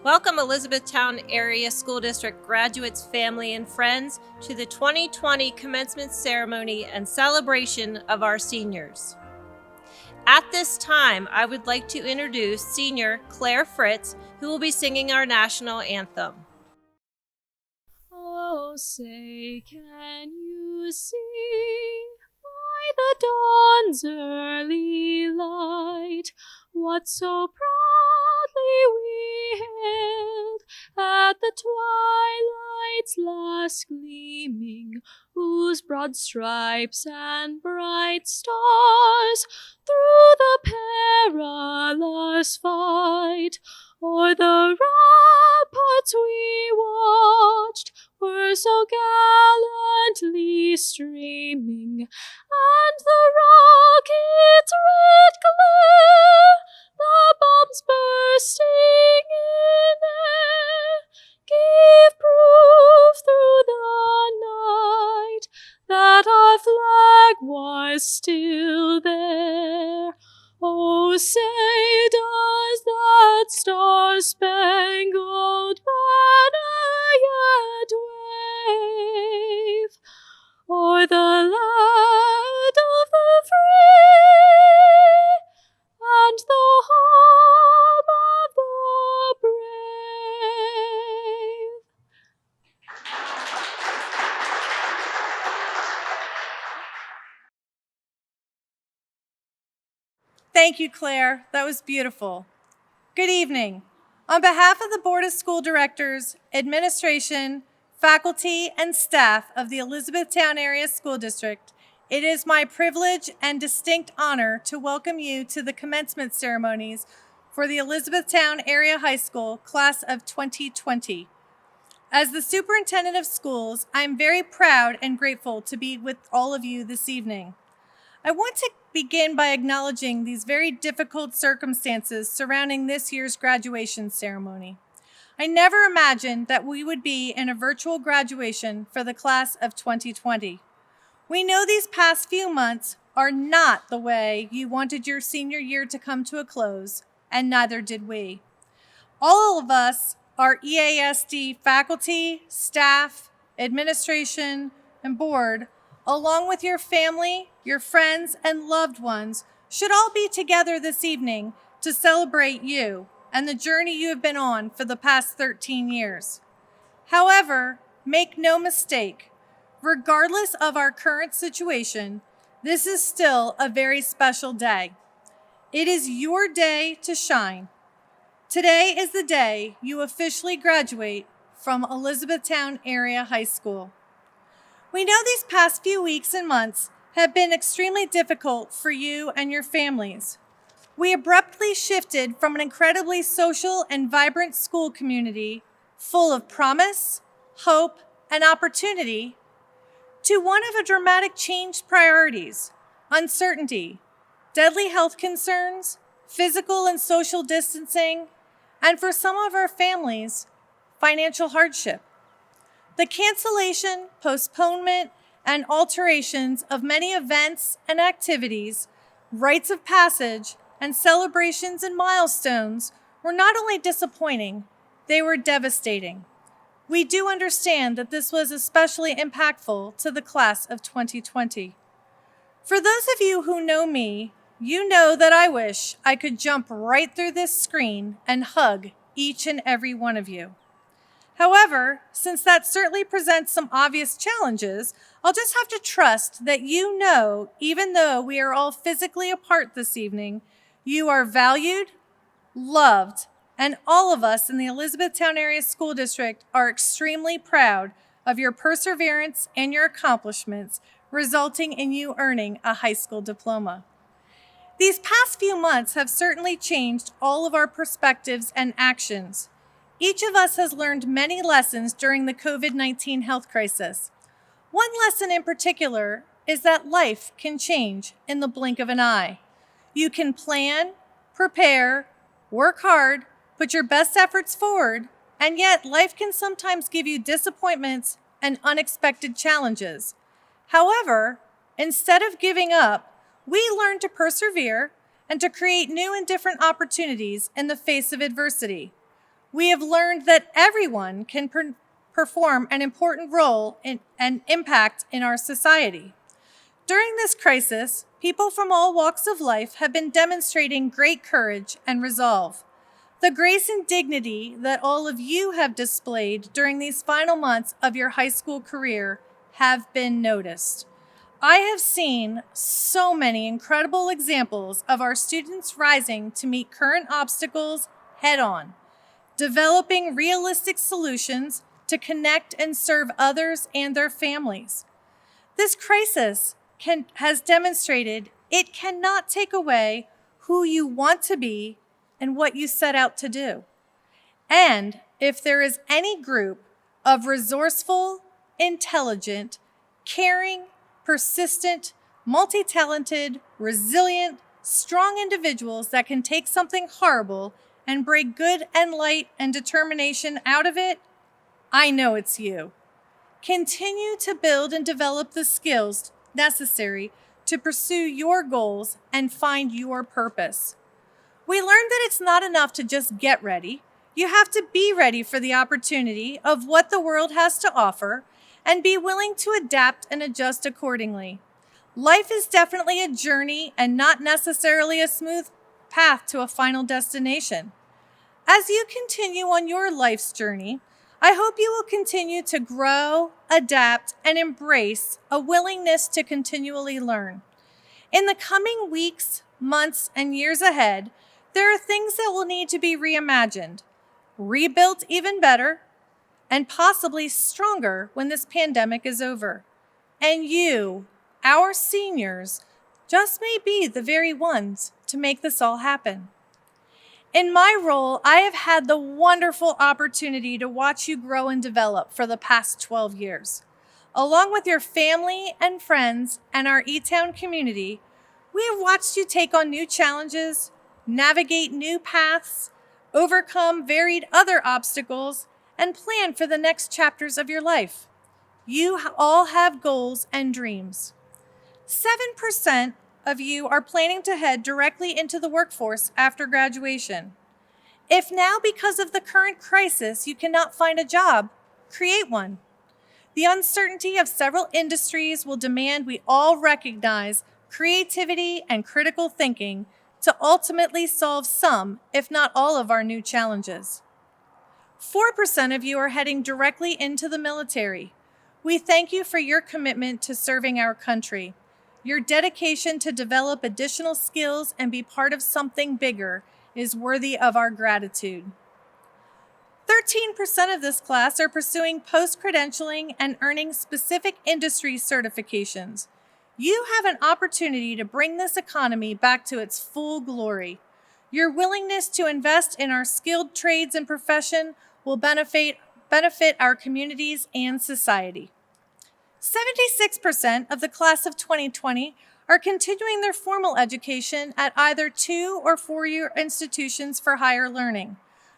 Welcome Elizabethtown Area School District graduates, family, and friends to the 2020 commencement ceremony and celebration of our seniors. At this time, I would like to introduce senior Claire Fritz, who will be singing our national anthem. Oh, say, can you see by the dawn's early light what so proudly we hailed at the twilight's last gleaming, whose broad stripes and bright stars through the perilous fight o'er the ramparts we watched were so gallantly streaming, and the rocket's red glare, the bombs bursting in air, gave proof through the night that our flag was still there. Oh, say, does that star-spangled banner yet wave o'er the land of the free and the home of the brave? Thank you, Claire. That was beautiful. Good evening. On behalf of the Board of School Directors, administration, faculty, and staff of the Elizabethtown Area School District, it is my privilege and distinct honor to welcome you to the commencement ceremonies for the Elizabethtown Area High School Class of 2020. As the Superintendent of Schools, I am very proud and grateful to be with all of you this evening. I want to begin by acknowledging these very difficult circumstances surrounding this year's graduation ceremony. I never imagined that we would be in a virtual graduation for the class of 2020. We know these past few months are not the way you wanted your senior year to come to a close, and neither did we. All of us, our EASD faculty, staff, administration, and board, along with your family, your friends, and loved ones, should all be together this evening to celebrate you and the journey you have been on for the past 13 years. However, make no mistake, regardless of our current situation, this is still a very special day. It is your day to shine. Today is the day you officially graduate from Elizabethtown Area High School. We know these past few weeks and months have been extremely difficult for you and your families. We abruptly shifted from an incredibly social and vibrant school community full of promise, hope, and opportunity to one of a dramatic changed priorities, uncertainty, deadly health concerns, physical and social distancing, and for some of our families, financial hardship. The cancellation, postponement, and alterations of many events and activities, rites of passage, and celebrations and milestones were not only disappointing, they were devastating. We do understand that this was especially impactful to the class of 2020. For those of you who know me, you know that I wish I could jump right through this screen and hug each and every one of you. However, since that certainly presents some obvious challenges, I'll just have to trust that you know, even though we are all physically apart this evening, you are valued, loved, and all of us in the Elizabethtown Area School District are extremely proud of your perseverance and your accomplishments, resulting in you earning a high school diploma. These past few months have certainly changed all of our perspectives and actions. Each of us has learned many lessons during the COVID-19 health crisis. One lesson in particular is that life can change in the blink of an eye. You can plan, prepare, work hard, put your best efforts forward, and yet life can sometimes give you disappointments and unexpected challenges. However, instead of giving up, we learn to persevere and to create new and different opportunities in the face of adversity. We have learned that everyone can perform an important role and impact in our society. During this crisis, people from all walks of life have been demonstrating great courage and resolve. The grace and dignity that all of you have displayed during these final months of your high school career have been noticed. I have seen so many incredible examples of our students rising to meet current obstacles head on, developing realistic solutions to connect and serve others and their families. This crisis has demonstrated it cannot take away who you want to be and what you set out to do. And if there is any group of resourceful, intelligent, caring, persistent, multi-talented, resilient, strong individuals that can take something horrible and bring good and light and determination out of it, I know it's you. Continue to build and develop the skills necessary to pursue your goals and find your purpose. We learned that it's not enough to just get ready. You have to be ready for the opportunity of what the world has to offer and be willing to adapt and adjust accordingly. Life is definitely a journey and not necessarily a smooth path to a final destination. As you continue on your life's journey, I hope you will continue to grow, adapt, and embrace a willingness to continually learn. In the coming weeks, months, and years ahead, there are things that will need to be reimagined, rebuilt even better, and possibly stronger when this pandemic is over. And you, our seniors, just may be the very ones to make this all happen. In my role, I have had the wonderful opportunity to watch you grow and develop for the past 12 years. Along with your family and friends and our E-Town community, we have watched you take on new challenges, navigate new paths, overcome varied other obstacles, and plan for the next chapters of your life. You all have goals and dreams. 7% of you are planning to head directly into the workforce after graduation. If now, because of the current crisis, you cannot find a job, create one. The uncertainty of several industries will demand we all recognize creativity and critical thinking to ultimately solve some, if not all, of our new challenges. 4% of you are heading directly into the military. We thank you for your commitment to serving our country. Your dedication to develop additional skills and be part of something bigger is worthy of our gratitude. 13% of this class are pursuing post-credentialing and earning specific industry certifications. You have an opportunity to bring this economy back to its full glory. Your willingness to invest in our skilled trades and profession will benefit our communities and society. 76% of the class of 2020 are continuing their formal education at either 2- or 4-year institutions for higher learning.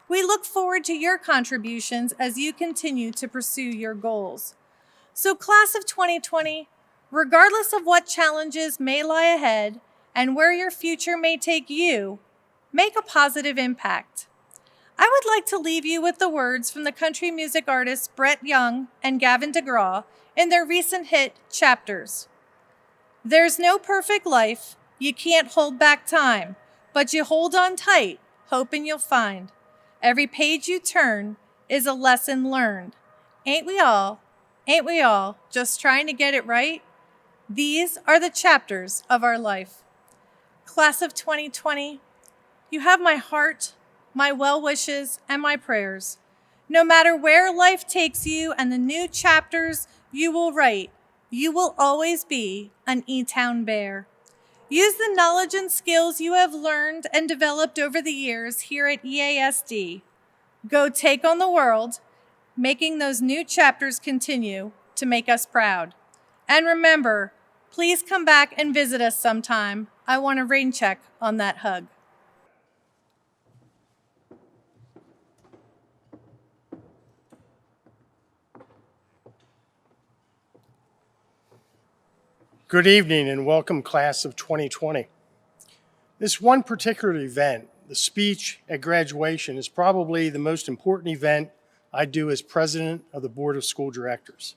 We look forward to your contributions as you continue to pursue your goals. So, class of 2020, regardless of what challenges may lie ahead and where your future may take you, make a positive impact. I would like to leave you with the words from the country music artists Brett Young and Gavin DeGraw in their recent hit, Chapters. There's no perfect life, you can't hold back time, but you hold on tight, hoping you'll find. Every page you turn is a lesson learned. Ain't we all, just trying to get it right? These are the chapters of our life. Class of 2020, you have my heart, my well wishes, and my prayers. No matter where life takes you and the new chapters you will write, you will always be an E-Town Bear. Use the knowledge and skills you have learned and developed over the years here at EASD. Go take on the world, making those new chapters continue to make us proud. And remember, please come back and visit us sometime. I want a rain check on that hug. Good evening and welcome, class of 2020. This one particular event the speech at graduation is probably the most important event I do as president of the Board of School Directors.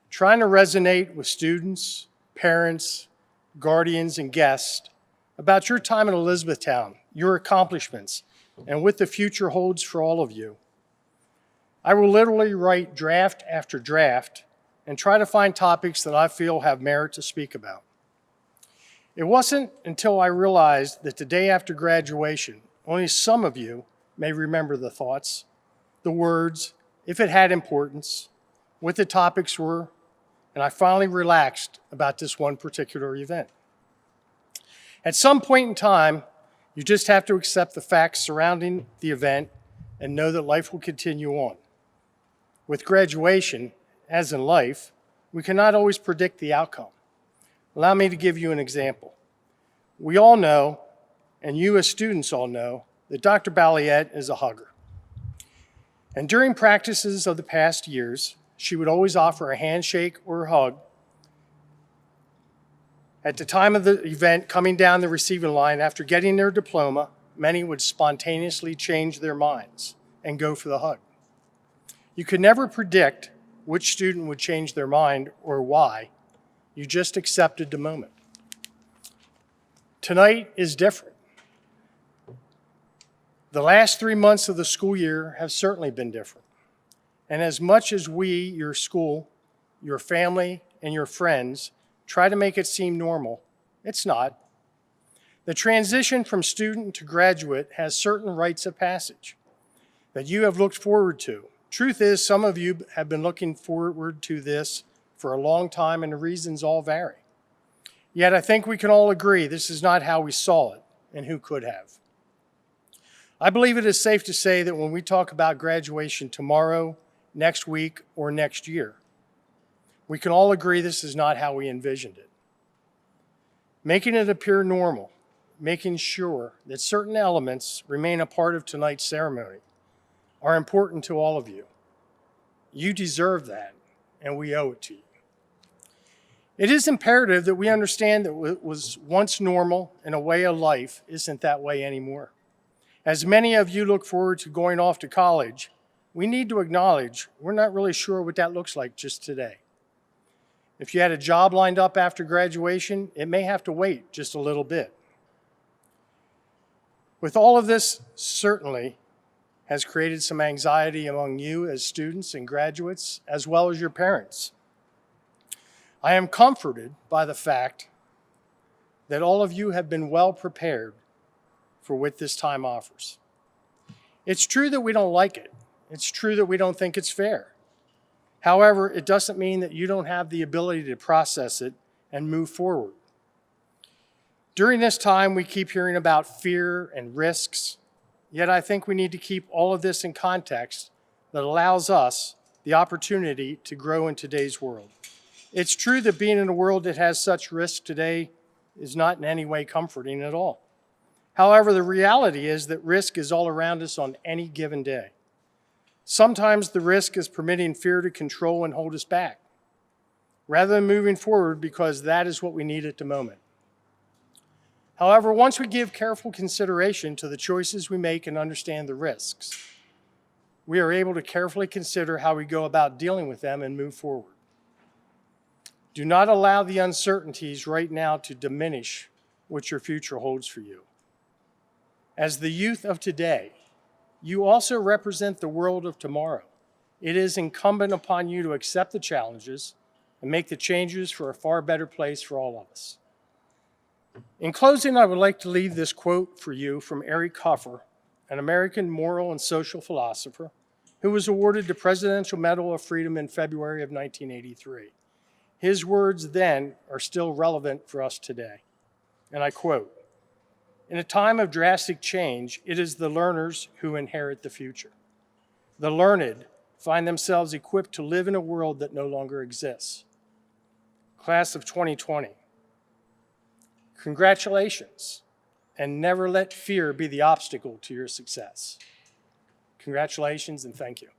Trying to resonate with students, parents, guardians, and guests about your time in Elizabethtown, your accomplishments, and what the future holds for all of you. I will literally write draft after draft and try to find topics that I feel have merit to speak about. It wasn't until I realized that the day after graduation, only some of you may remember the thoughts, the words, if it had importance, what the topics were, and I finally relaxed about this one particular event. At some point in time, you just have to accept the facts surrounding the event and know that life will continue on. With graduation, as in life, we cannot always predict the outcome. Allow me to give you an example. We all know, and you as students all know, that Dr. Balliet is a hugger. And during practices of the past years, she would always offer a handshake or a hug. At the time of the event, coming down the receiving line after getting their diploma, many would spontaneously change their minds and go for the hug. You could never predict which student would change their mind or why. You just accepted the moment. Tonight is different. The last 3 months of the school year have certainly been different. And as much as we, your school, your family, and your friends try to make it seem normal, it's not. The transition from student to graduate has certain rites of passage that you have looked forward to. Truth is, some of you have been looking forward to this for a long time, and the reasons all vary. Yet I think we can all agree this is not how we saw it, and who could have. I believe it is safe to say that when we talk about graduation tomorrow, next week, or next year, we can all agree this is not how we envisioned it. Making it appear normal, making sure that certain elements remain a part of tonight's ceremony, are important to all of you. You deserve that, and we owe it to you. It is imperative that we understand that what was once normal and a way of life isn't that way anymore. As many of you look forward to going off to college, we need to acknowledge we're not really sure what that looks like just today. If you had a job lined up after graduation, it may have to wait just a little bit. With all of this, certainly has created some anxiety among you as students and graduates, as well as your parents. I am comforted by the fact that all of you have been well prepared for what this time offers. It's true that we don't like it. It's true that we don't think it's fair. However, it doesn't mean that you don't have the ability to process it and move forward. During this time, we keep hearing about fear and risks, yet I think we need to keep all of this in context that allows us the opportunity to grow in today's world. It's true that being in a world that has such risk today is not in any way comforting at all. However, the reality is that risk is all around us on any given day. Sometimes the risk is permitting fear to control and hold us back, rather than moving forward because that is what we need at the moment. However, once we give careful consideration to the choices we make and understand the risks, we are able to carefully consider how we go about dealing with them and move forward. Do not allow the uncertainties right now to diminish what your future holds for you. As the youth of today, you also represent the world of tomorrow. It is incumbent upon you to accept the challenges and make the changes for a far better place for all of us. In closing, I would like to leave this quote for you from Eric Hoffer, an American moral and social philosopher who was awarded the Presidential Medal of Freedom in February of 1983. His words then are still relevant for us today. And I quote, "In a time of drastic change, it is the learners who inherit the future. The learned find themselves equipped to live in a world that no longer exists." Class of 2020, congratulations, and never let fear be the obstacle to your success. Congratulations and thank you.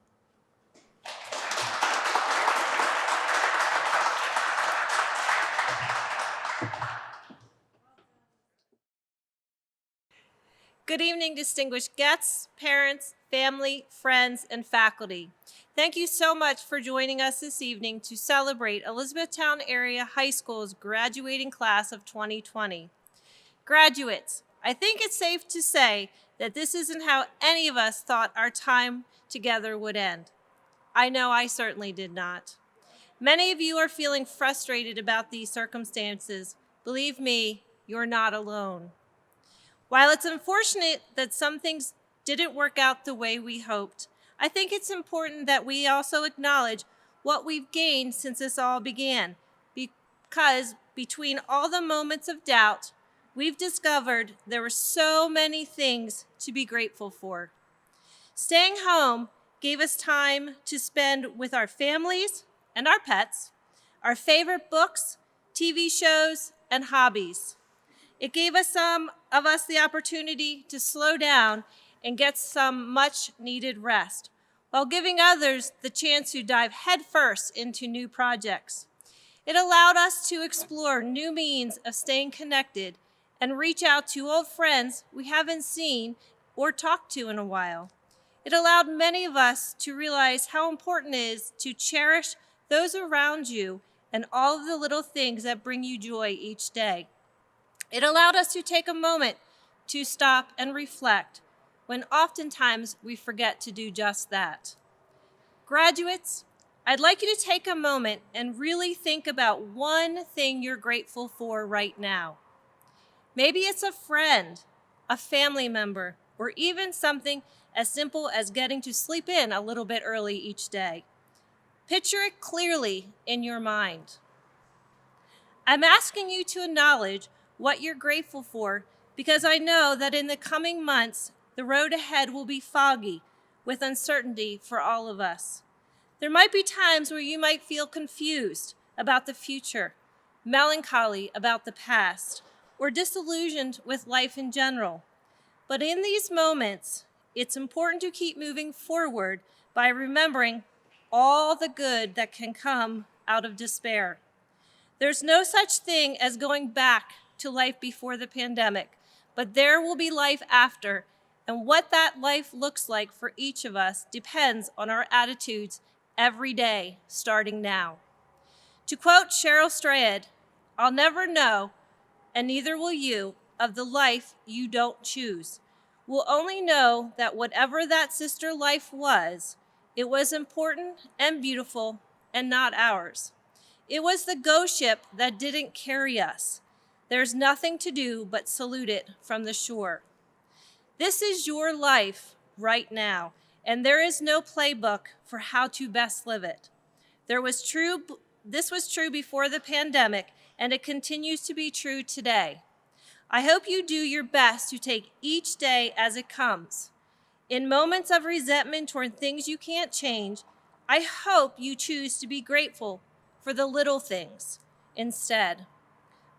Good Good evening, distinguished guests, parents, family, friends, and faculty. Thank you so much for joining us this evening to celebrate Elizabethtown Area High School's graduating class of 2020. Graduates, I think it's safe to say that this isn't how any of us thought our time together would end. I know I certainly did not. Many of you are feeling frustrated about these circumstances. Believe me, you're not alone. While it's unfortunate that some things didn't work out the way we hoped, I think it's important that we also acknowledge what we've gained since this all began, because between all the moments of doubt, we've discovered there were so many things to be grateful for. Staying home gave us time to spend with our families and our pets, our favorite books, TV shows, and hobbies. It gave some of us the opportunity to slow down and get some much needed rest, while giving others the chance to dive headfirst into new projects. It allowed us to explore new means of staying connected and reach out to old friends we haven't seen or talked to in a while. It allowed many of us to realize how important it is to cherish those around you and all of the little things that bring you joy each day. It allowed us to take a moment to stop and reflect, when oftentimes we forget to do just that. Graduates, I'd like you to take a moment and really think about one thing you're grateful for right now. Maybe it's a friend, a family member, or even something as simple as getting to sleep in a little bit early each day. Picture it clearly in your mind. I'm asking you to acknowledge what you're grateful for, because I know that in the coming months, the road ahead will be foggy with uncertainty for all of us. There might be times where you might feel confused about the future, melancholy about the past, or disillusioned with life in general. But in these moments, it's important to keep moving forward by remembering all the good that can come out of despair. There's no such thing as going back to life before the pandemic, but there will be life after, and what that life looks like for each of us depends on our attitudes every day, starting now. To quote Cheryl Strayed, "I'll never know, and neither will you, of the life you don't choose. We'll only know that whatever that sister life was, it was important and beautiful and not ours. It was the ghost ship that didn't carry us. There's nothing to do but salute it from the shore." This is your life right now, and there is no playbook for how to best live it. This was true before the pandemic, and it continues to be true today. I hope you do your best to take each day as it comes. In moments of resentment toward things you can't change, I hope you choose to be grateful for the little things instead.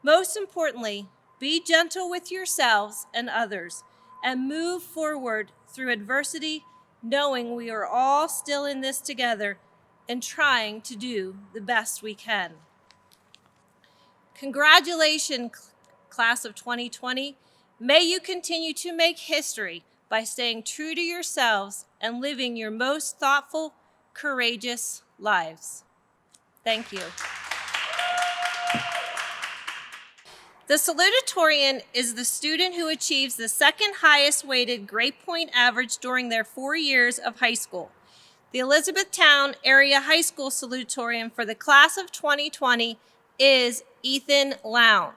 Most importantly, be gentle with yourselves and others, and move forward through adversity, knowing we are all still in this together and trying to do the best we can. Congratulations, class of 2020. May you continue to make history by staying true to yourselves and living your most thoughtful, courageous lives. Thank you. The salutatorian is the student who achieves the second highest weighted grade point average during their 4 years of high school. The Elizabethtown Area High School salutatorian for the class of 2020 is Ethan Lown.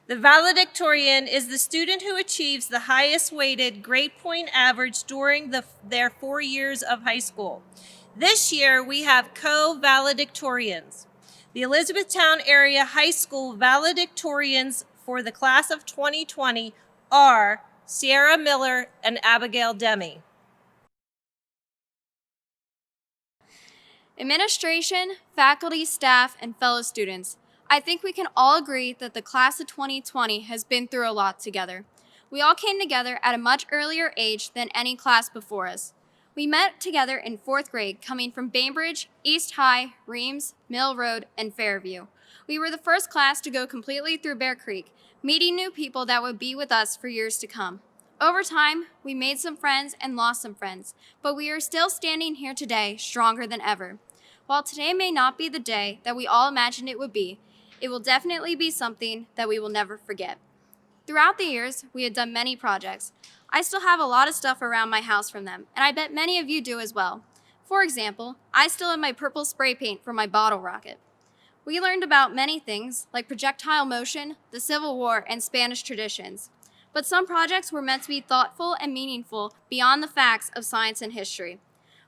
The valedictorian is the student who achieves the highest weighted grade point average during their 4 years of high school. This year, we have co-valedictorians. The Elizabethtown Area High School valedictorians for the class of 2020 are Sierra Miller and Abigail Demi. Administration, faculty, staff, and fellow students, I think we can all agree that the class of 2020 has been through a lot together. We all came together at a much earlier age than any class before us. We met together in 4th grade, coming from Bainbridge, East High, Reams, Mill Road, and Fairview. We were the first class to go completely through Bear Creek, meeting new people that would be with us for years to come. Over time, we made some friends and lost some friends, but we are still standing here today stronger than ever. While today may not be the day that we all imagined it would be, it will definitely be something that we will never forget. Throughout the years, we had done many projects. I still have a lot of stuff around my house from them, and I bet many of you do as well. For example, I still have my purple spray paint from my bottle rocket. We learned about many things, like projectile motion, the Civil War, and Spanish traditions. But some projects were meant to be thoughtful and meaningful beyond the facts of science and history.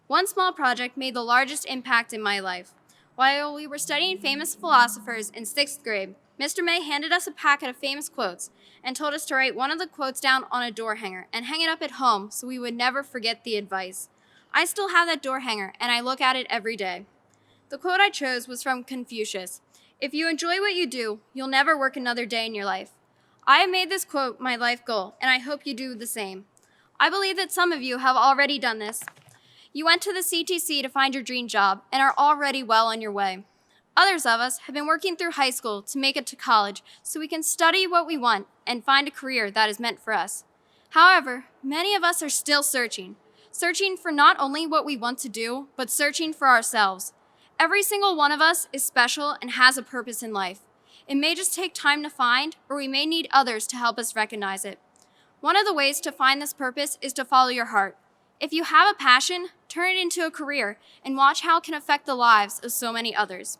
One small project made the largest impact in my life. While we were studying famous philosophers in 6th grade, Mr. May handed us a packet of famous quotes and told us to write one of the quotes down on a door hanger and hang it up at home so we would never forget the advice. I still have that door hanger and I look at it every day. The quote I chose was from Confucius. If you enjoy what you do, you'll never work another day in your life. I have made this quote my life goal, and I hope you do the same. I believe that some of you have already done this. You went to the CTC to find your dream job and are already well on your way. Others of us have been working through high school to make it to college so we can study what we want and find a career that is meant for us. However, many of us are still searching for not only what we want to do, but searching for ourselves. Every single one of us is special and has a purpose in life. It may just take time to find, or we may need others to help us recognize it. One of the ways to find this purpose is to follow your heart. If you have a passion, turn it into a career and watch how it can affect the lives of so many others.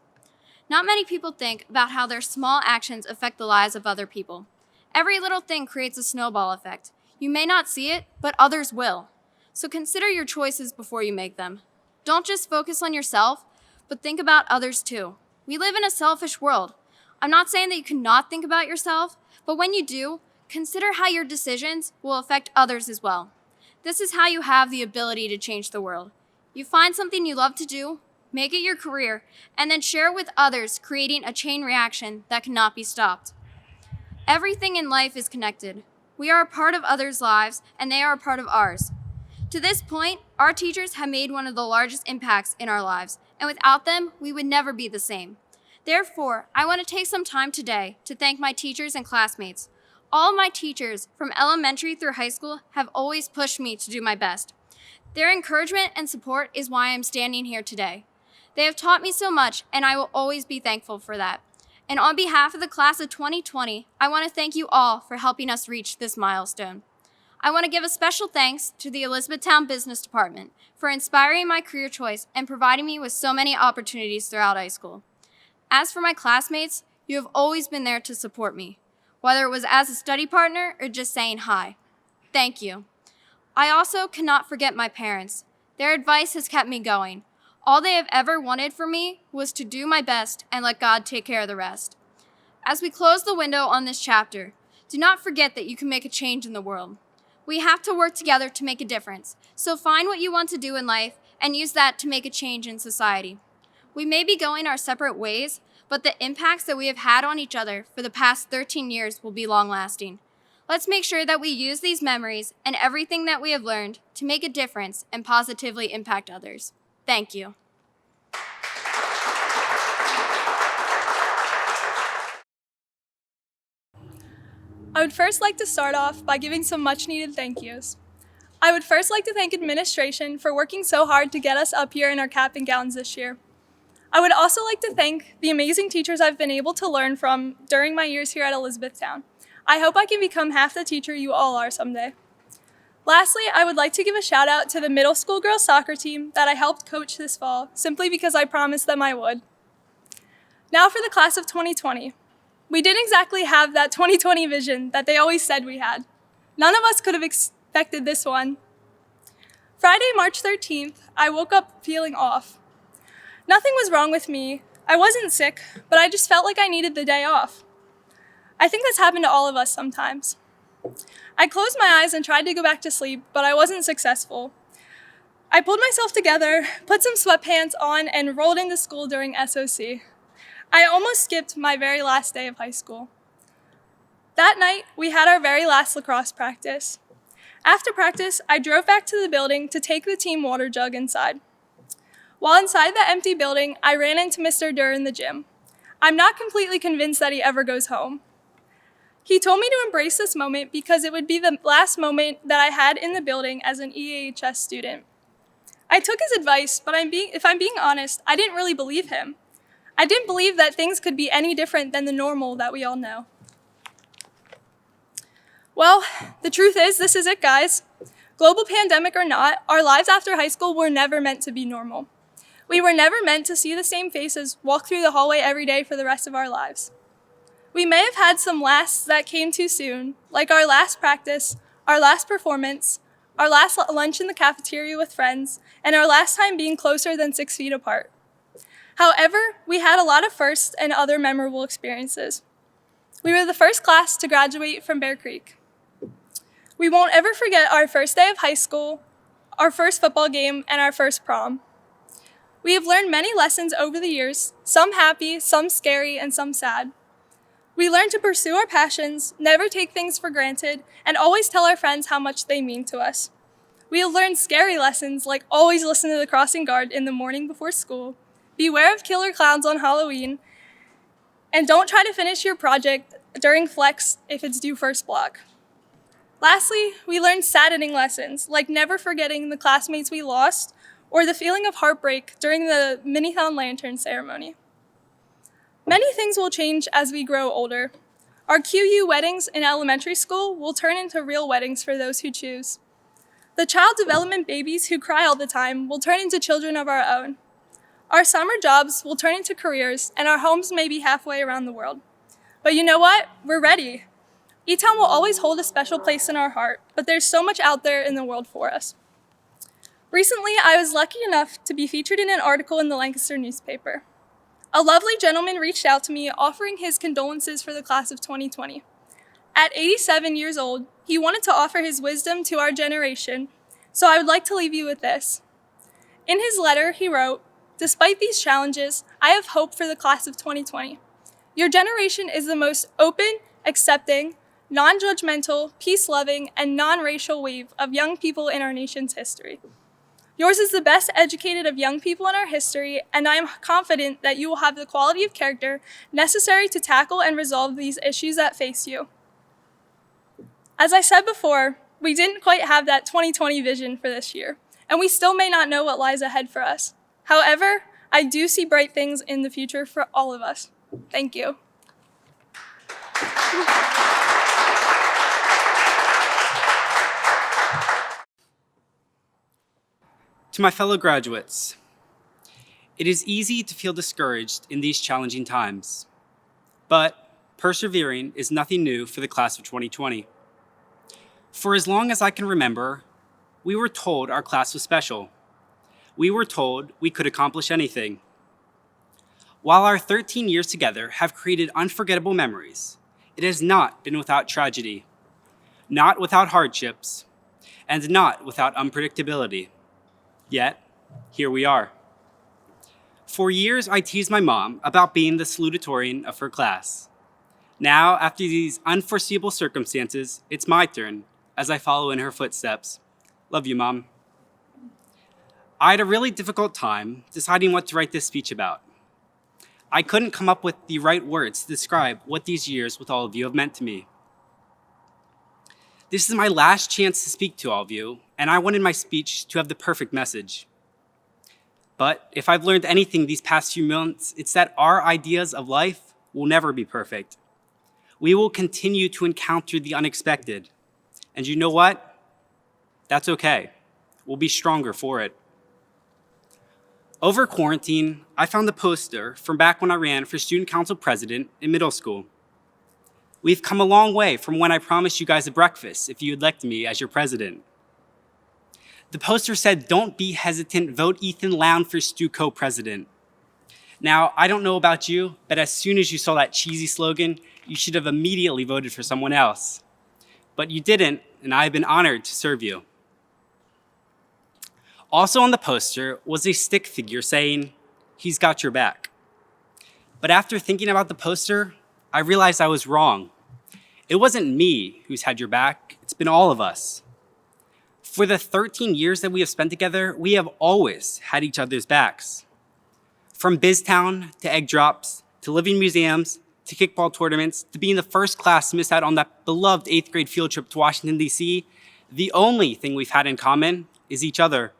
Not many people think about how their small actions affect the lives of other people. Every little thing creates a snowball effect. You may not see it, but others will. So consider your choices before you make them. Don't just focus on yourself, but think about others too. We live in a selfish world. I'm not saying that you cannot think about yourself, but when you do, consider how your decisions will affect others as well. This is how you have the ability to change the world. You find something you love to do, make it your career, and then share it with others, creating a chain reaction that cannot be stopped. Everything in life is connected. We are a part of others' lives, and they are a part of ours. To this point, our teachers have made one of the largest impacts in our lives, and without them, we would never be the same. Therefore, I want to take some time today to thank my teachers and classmates. All of my teachers, from elementary through high school, have always pushed me to do my best. Their encouragement and support is why I'm standing here today. They have taught me so much, and I will always be thankful for that. And on behalf of the class of 2020, I want to thank you all for helping us reach this milestone. I want to give a special thanks to the Elizabethtown Business Department for inspiring my career choice and providing me with so many opportunities throughout high school. As for my classmates, you have always been there to support me, whether it was as a study partner or just saying hi. Thank you. I also cannot forget my parents. Their advice has kept me going. All they have ever wanted for me was to do my best and let God take care of the rest. As we close the window on this chapter, do not forget that you can make a change in the world. We have to work together to make a difference, so find what you want to do in life and use that to make a change in society. We may be going our separate ways, but the impacts that we have had on each other for the past 13 years will be long-lasting. Let's make sure that we use these memories and everything that we have learned to make a difference and positively impact others. Thank you. I would first like to start off by giving some much-needed thank yous. I would first like to thank administration for working so hard to get us up here in our cap and gowns this year. I would also like to thank the amazing teachers I've been able to learn from during my years here at Elizabethtown. I hope I can become half the teacher you all are someday. Lastly, I would like to give a shout out to the middle school girls soccer team that I helped coach this fall, simply because I promised them I would. Now for the class of 2020. We didn't exactly have that 2020 vision that they always said we had. None of us could have expected this one. Friday, March 13th, I woke up feeling off. Nothing was wrong with me. I wasn't sick, but I just felt like I needed the day off. I think that's happened to all of us sometimes. I closed my eyes and tried to go back to sleep, but I wasn't successful. I pulled myself together, put some sweatpants on, and rolled into school during SOC. I almost skipped my very last day of high school. That night, we had our very last lacrosse practice. After practice, I drove back to the building to take the team water jug inside. While inside the empty building, I ran into Mr. Durr in the gym. I'm not completely convinced that he ever goes home. He told me to embrace this moment because it would be the last moment that I had in the building as an EAHS student. I took his advice, but if I'm being honest, I didn't really believe him. I didn't believe that things could be any different than the normal that we all know. Well, the truth is, this is it, guys. Global pandemic or not, our lives after high school were never meant to be normal. We were never meant to see the same faces walk through the hallway every day for the rest of our lives. We may have had some lasts that came too soon, like our last practice, our last performance, our last lunch in the cafeteria with friends, and our last time being closer than 6 feet apart. However, we had a lot of firsts and other memorable experiences. We were the first class to graduate from Bear Creek. We won't ever forget our first day of high school, our first football game, and our first prom. We have learned many lessons over the years, some happy, some scary, and some sad. We learned to pursue our passions, never take things for granted, and always tell our friends how much they mean to us. We have learned scary lessons like always listen to the crossing guard in the morning before school, beware of killer clowns on Halloween, and don't try to finish your project during flex if it's due first block. Lastly, we learned saddening lessons, like never forgetting the classmates we lost or the feeling of heartbreak during the Minithon Lantern ceremony. Many things will change as we grow older. Our QU weddings in elementary school will turn into real weddings for those who choose. The child development babies who cry all the time will turn into children of our own. Our summer jobs will turn into careers, and our homes may be halfway around the world. But you know what? We're ready. E-Town will always hold a special place in our heart, but there's so much out there in the world for us. Recently, I was lucky enough to be featured in an article in the Lancaster newspaper. A lovely gentleman reached out to me offering his condolences for the class of 2020. At 87 years old, he wanted to offer his wisdom to our generation, so I would like to leave you with this. In his letter, he wrote, "Despite these challenges, I have hope for the class of 2020. Your generation is the most open, accepting, non-judgmental, peace-loving, and non-racial wave of young people in our nation's history. Yours is the best educated of young people in our history, and I am confident that you will have the quality of character necessary to tackle and resolve these issues that face you." As I said before, we didn't quite have that 2020 vision for this year, and we still may not know what lies ahead for us. However, I do see bright things in the future for all of us. Thank you. To my fellow graduates, it is easy to feel discouraged in these challenging times, but persevering is nothing new for the class of 2020. For as long as I can remember, we were told our class was special. We were told we could accomplish anything. While our 13 years together have created unforgettable memories, it has not been without tragedy, not without hardships, and not without unpredictability. Yet, here we are. For years, I teased my mom about being the salutatorian of her class. Now, after these unforeseeable circumstances, it's my turn as I follow in her footsteps. Love you, Mom. I had a really difficult time deciding what to write this speech about. I couldn't come up with the right words to describe what these years with all of you have meant to me. This is my last chance to speak to all of you, and I wanted my speech to have the perfect message. But if I've learned anything these past few months, it's that our ideas of life will never be perfect. We will continue to encounter the unexpected. And you know what? That's okay. We'll be stronger for it. Over quarantine, I found the poster from back when I ran for student council president in middle school. We've come a long way from when I promised you guys a breakfast if you elected me as your president. The poster said, "Don't be hesitant, vote Ethan Lown for Stu co-president." Now, I don't know about you, but as soon as you saw that cheesy slogan, you should have immediately voted for someone else. But you didn't, and I've been honored to serve you. Also on the poster was a stick figure saying, "He's got your back." But after thinking about the poster, I realized I was wrong. It wasn't me who's had your back, it's been all of us. For the 13 years that we have spent together, we have always had each other's backs. From BizTown to egg drops, to living museums, to kickball tournaments, to being the first class to miss out on that beloved 8th grade field trip to Washington, D.C., the only thing we've had in common is each other.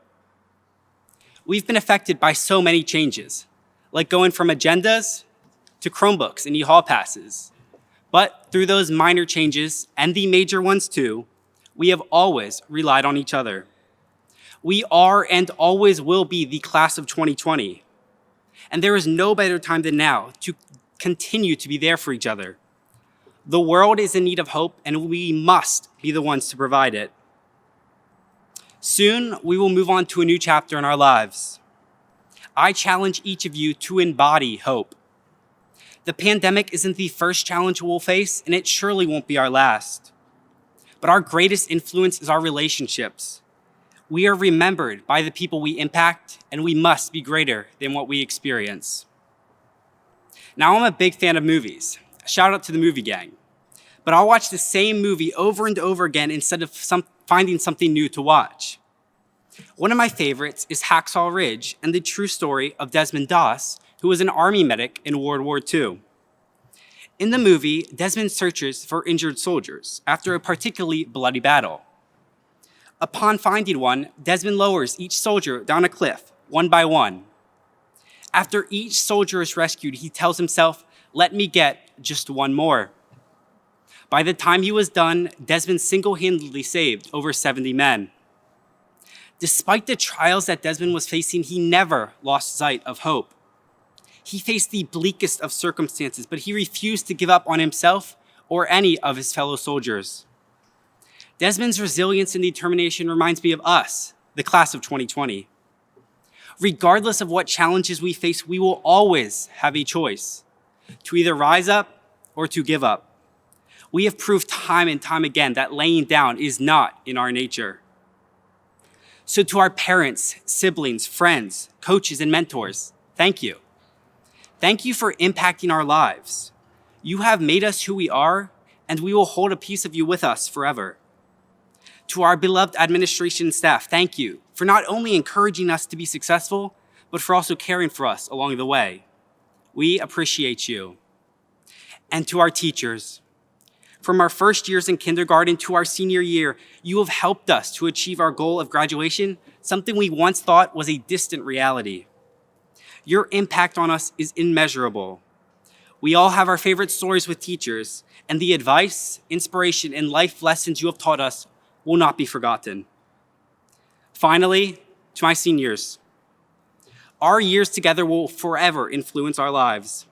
We've been affected by so many changes, like going from agendas to Chromebooks and e-hall passes. But through those minor changes, and the major ones too, we have always relied on each other. We are and always will be the class of 2020. And there is no better time than now to continue to be there for each other. The world is in need of hope, and we must be the ones to provide it. Soon, we will move on to a new chapter in our lives. I challenge each of you to embody hope. The pandemic isn't the first challenge we'll face, and it surely won't be our last. But our greatest influence is our relationships. We are remembered by the people we impact, and we must be greater than what we experience. Now, I'm a big fan of movies. Shout out to the movie gang. But I'll watch the same movie over and over again instead of finding something new to watch. One of my favorites is Hacksaw Ridge and the true story of Desmond Doss, who was an army medic in World War II. In the movie, Desmond searches for injured soldiers after a particularly bloody battle. Upon finding one, Desmond lowers each soldier down a cliff, one by one. After each soldier is rescued, he tells himself, "Let me get just one more." By the time he was done, Desmond single-handedly saved over 70 men. Despite the trials that Desmond was facing, he never lost sight of hope. He faced the bleakest of circumstances, but he refused to give up on himself or any of his fellow soldiers. Desmond's resilience and determination reminds me of us, the class of 2020. Regardless of what challenges we face, we will always have a choice to either rise up or to give up. We have proved time and time again that laying down is not in our nature. So to our parents, siblings, friends, coaches, and mentors, thank you. Thank you for impacting our lives. You have made us who we are, and we will hold a piece of you with us forever. To our beloved administration and staff, thank you for not only encouraging us to be successful, but for also caring for us along the way. We appreciate you. And to our teachers, from our first years in kindergarten to our senior year, you have helped us to achieve our goal of graduation, something we once thought was a distant reality. Your impact on us is immeasurable. We all have our favorite stories with teachers, and the advice, inspiration, and life lessons you have taught us will not be forgotten. Finally, to my seniors, our years together will forever influence our lives.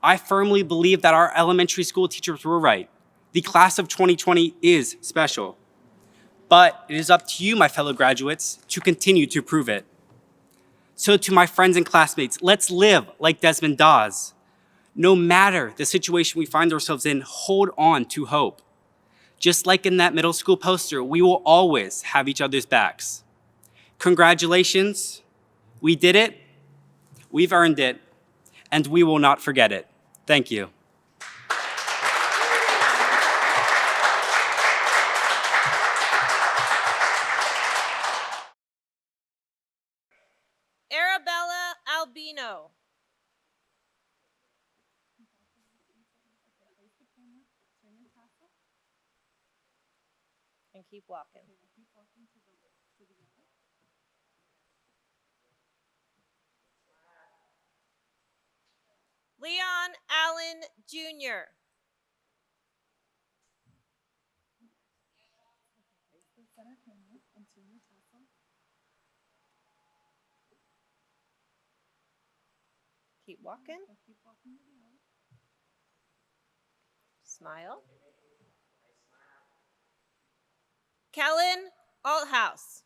I firmly believe that our elementary school teachers were right. The class of 2020 is special. But it is up to you, my fellow graduates, to continue to prove it. So to my friends and classmates, let's live like Desmond Doss. No matter the situation we find ourselves in, hold on to hope. Just like in that middle school poster, we will always have each other's backs. Congratulations, we did it, we've earned it, and we will not forget it. Thank you. Arabella Albino. And keep walking. Leon Allen Jr. Keep walking. Smile. Kellen Althouse.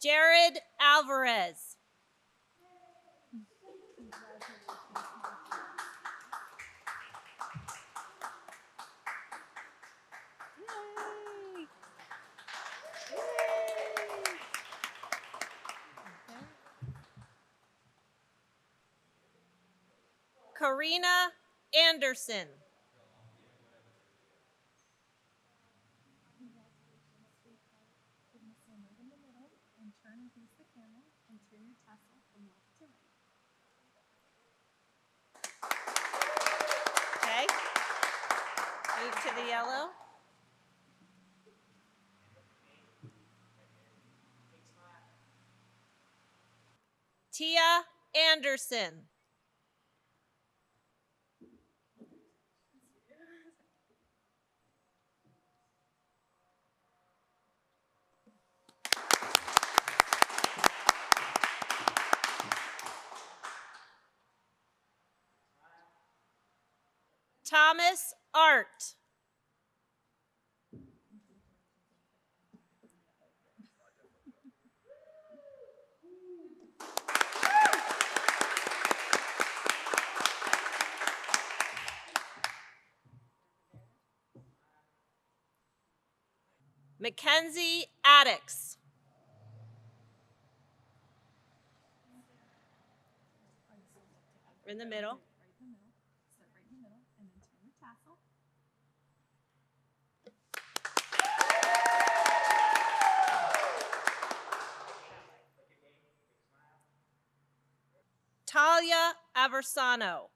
Jared Alvarez. Karina Anderson. Okay. Move to the yellow. Tia Anderson. Thomas Art. Mackenzie Addix. In the middle. Talia Aversano.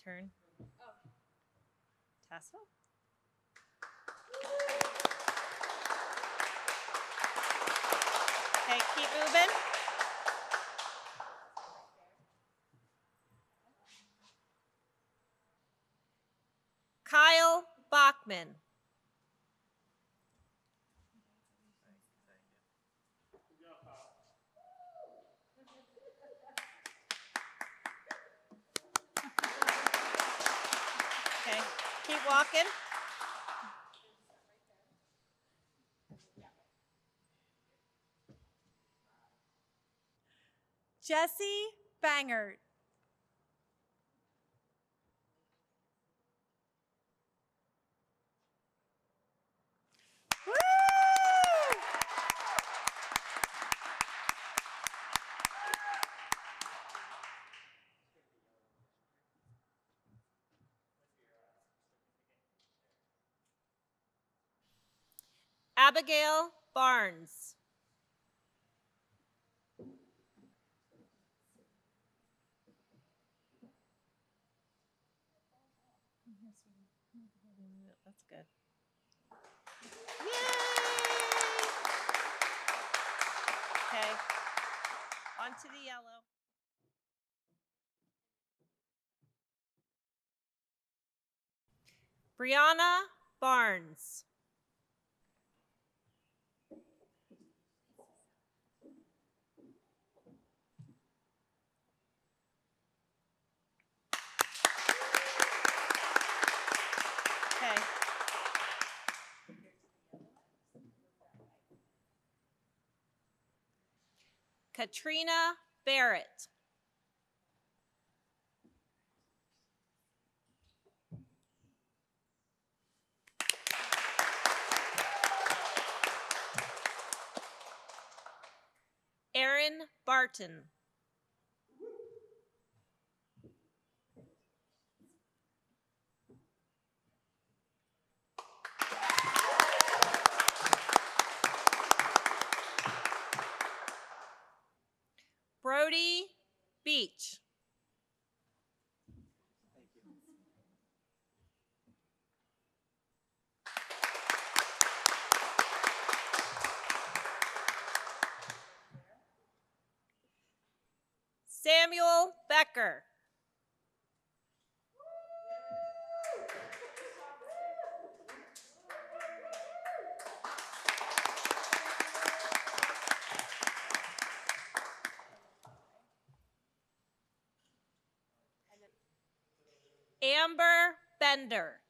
Turn. Tassel. Okay, keep moving. Kyle Bachman. Okay, keep walking. Jesse Bangert. Woo! Abigail Barnes. That's good. Yay! Okay, on to the yellow. Brianna Barnes. Okay. Katrina Barrett. Erin Barton. Brody Beach. Samuel Becker. Amber Bender.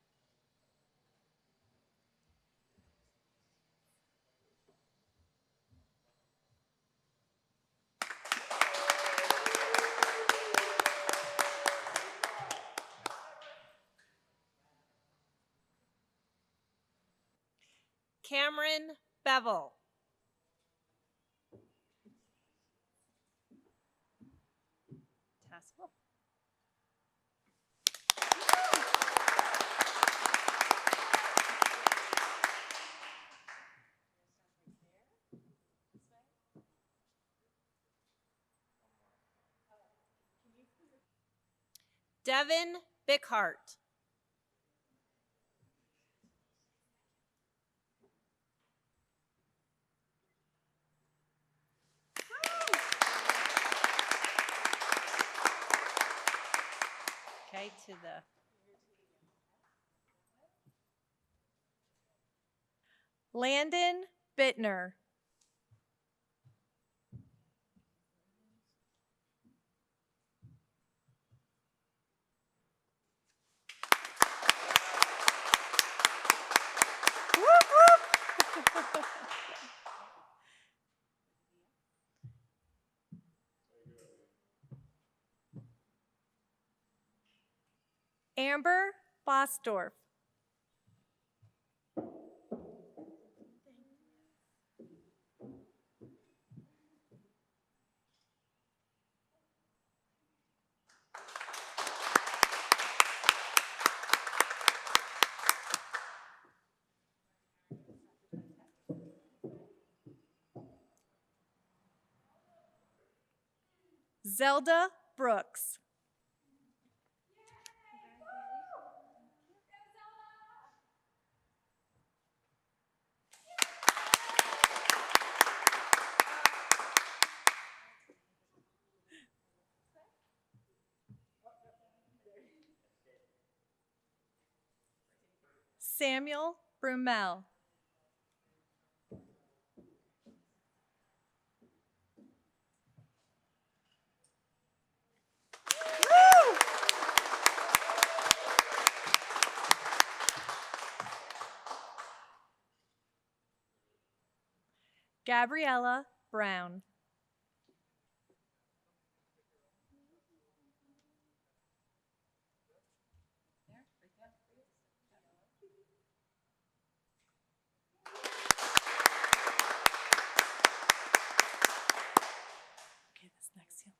Cameron Bevel. Devin Bickhart. Okay, to the Landon Bittner. Amber Bosdorf. Zelda Brooks. Samuel Brumel. Gabriella Brown. Okay, this next one.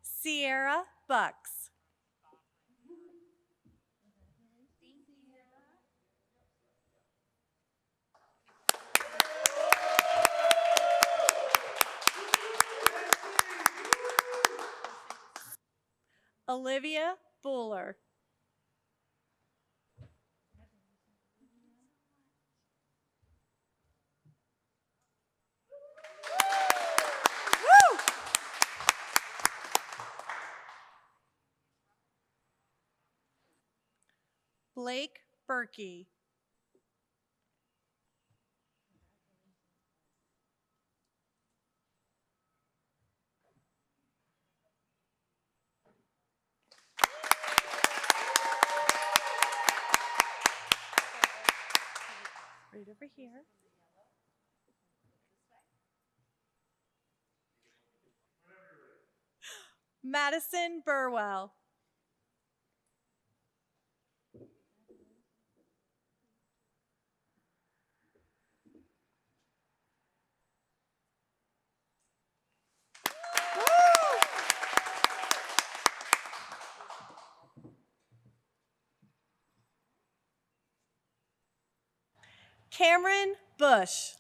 Sierra Bucks. Olivia Buller. Woo! Blake Berkey. Right over here. Madison Burwell. Cameron Bush.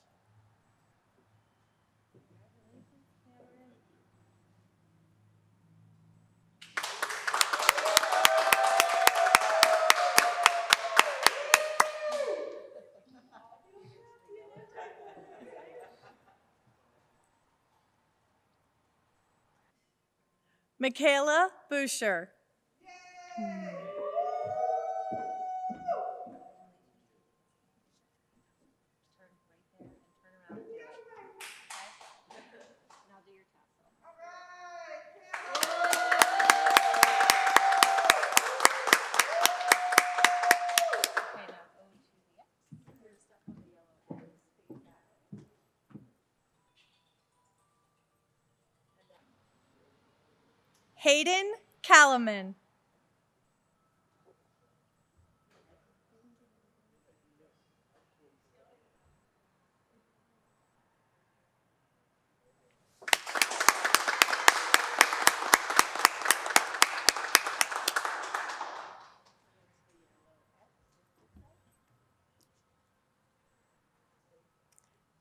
Michaela Boucher. Hayden Calaman.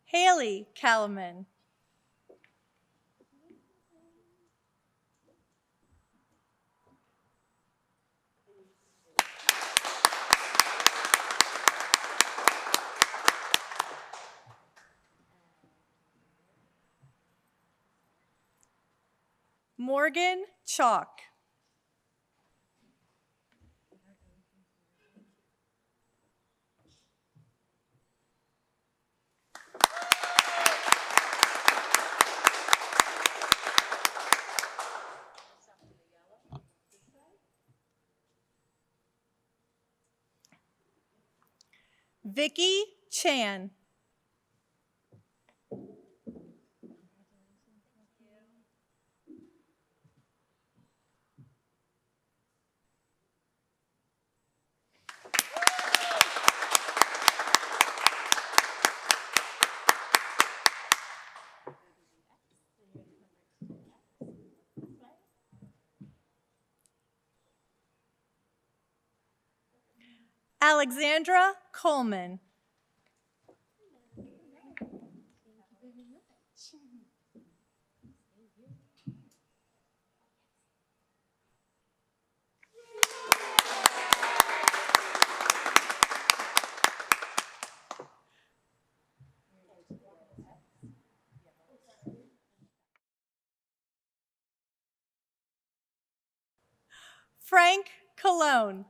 Haley Calaman. Morgan Chalk. Vicky Chan. Alexandra Coleman. Frank Cologne.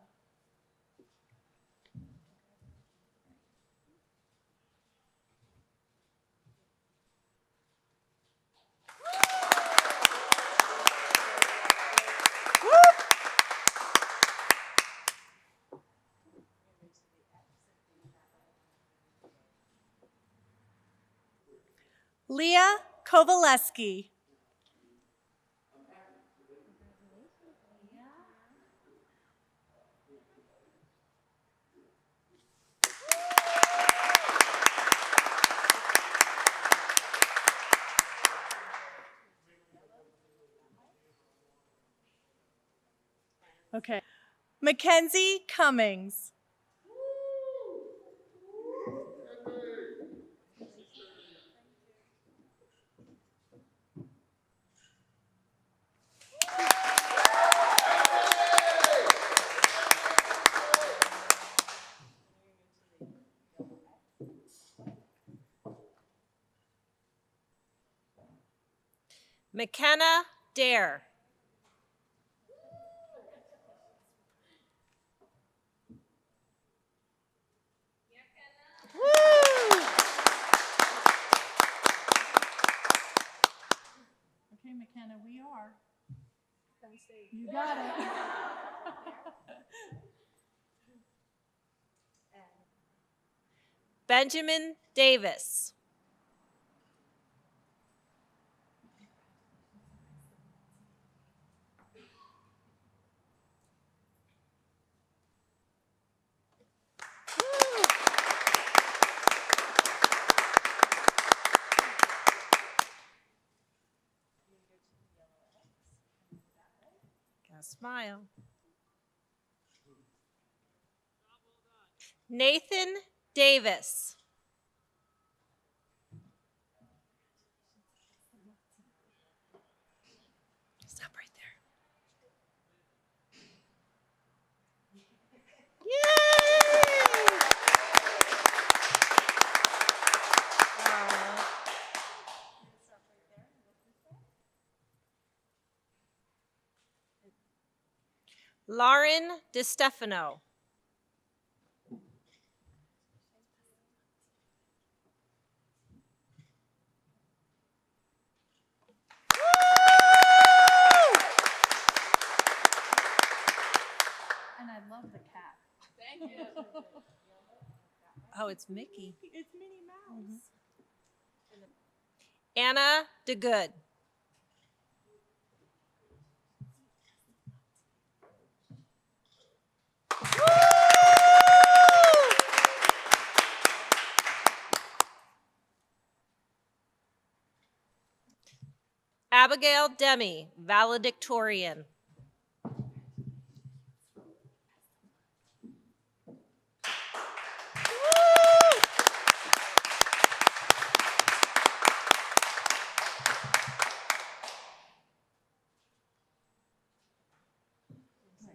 Leah Kovaleski. Okay. Mackenzie Cummings. McKenna Dare. Okay, McKenna, we are. You got it. Benjamin Davis. Gotta smile. Nathan Davis. Stop right there. Yay! Lauren DeStefano. And I love the cat. Thank you. Oh, it's Mickey. It's Minnie Mouse. Anna DeGood. Abigail Demi, valedictorian.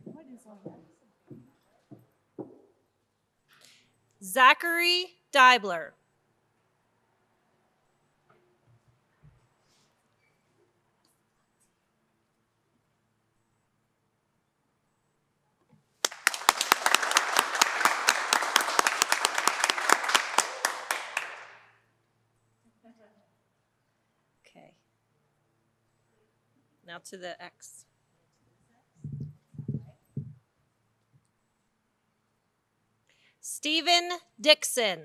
What is on that? Zachary Deibler. Now to the X. Stephen Dixon.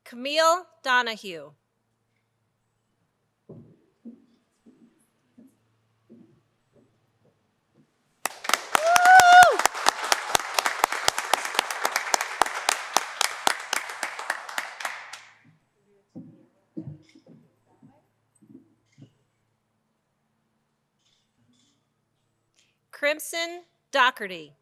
Camille Donahue. Crimson Doherty.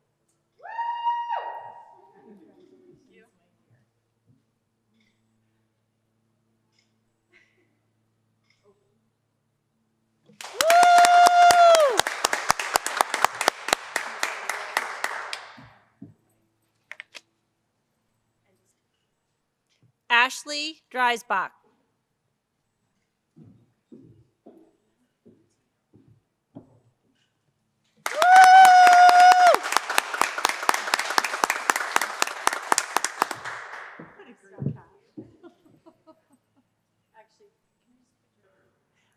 Ashley Dreisbach.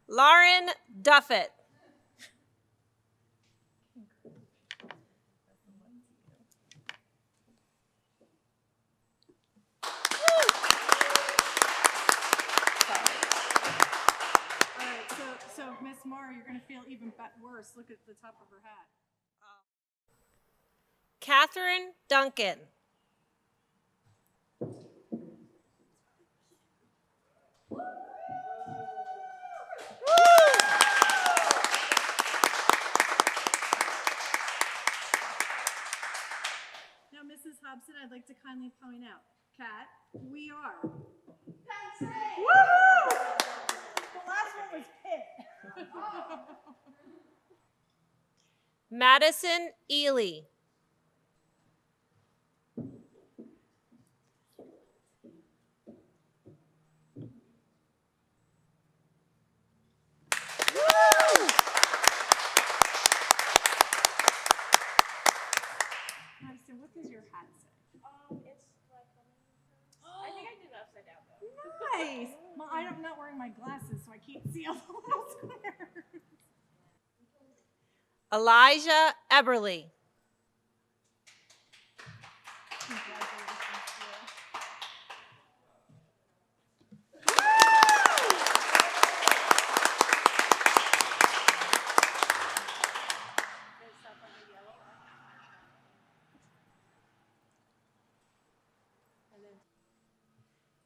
Lauren Duffett. All right, so Miss Moore, you're going to feel even worse. Look at the top of her hat. Catherine Duncan. Now, Mrs. Hobson, I'd like to kindly point out, Kat, we are. Woo! The last one was Pitt. Madison Ely. Madison, what does your hat say? It's like, I think I did it upside down though. Nice. Well, I'm not wearing my glasses, so I can't see all the little squares. Elijah Eberly.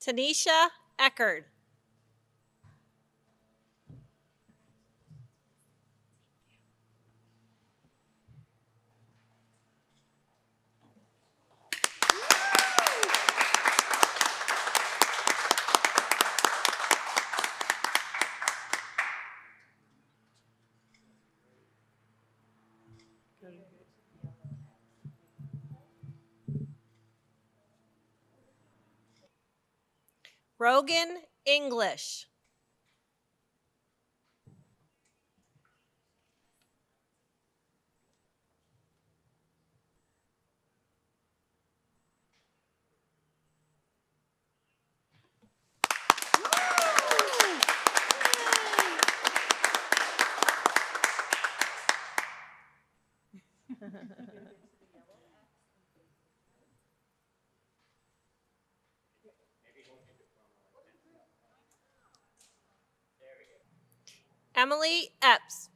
Tanisha Eckerd. Rogan English. Emily Epps.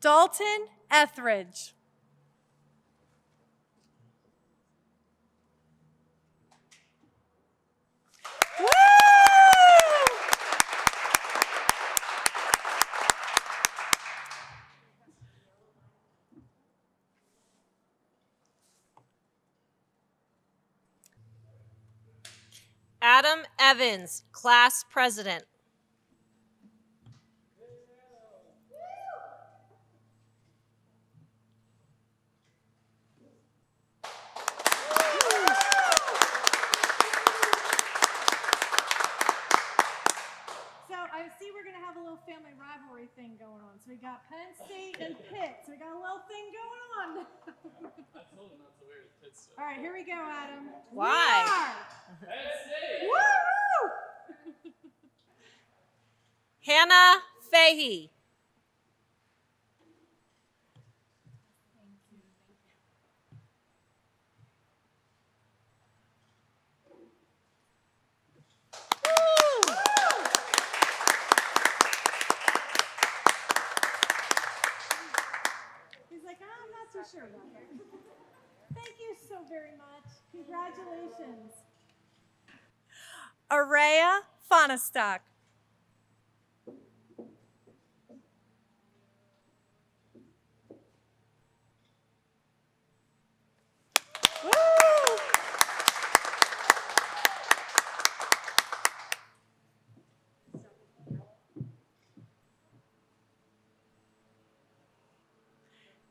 Dalton Etheridge. Woo! Adam Evans, Class President. So I see we're going to have a little family rivalry thing going on. So we got Penn State and Pitt. So we got a little thing going on. I told him not to wear his pit stuff. All right, here we go, Adam. Why? Penn State! Woo! Hannah Fahey. He's like, I'm not too sure about that. Thank you so very much. Congratulations. Araya Fonestock. Woo!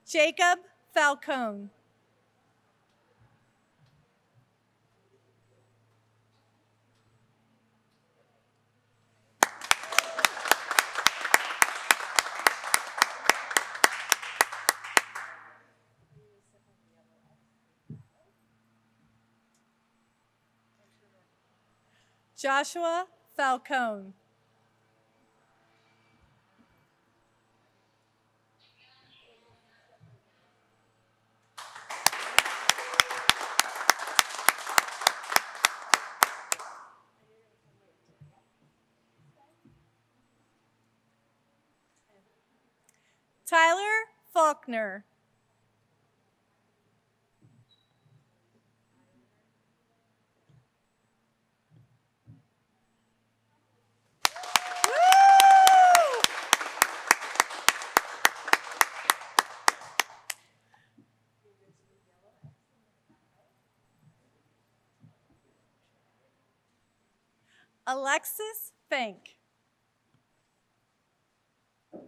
Jacob Falcone. Joshua Falcone. Tyler Faulkner. Woo! Alexis Fink. Woo!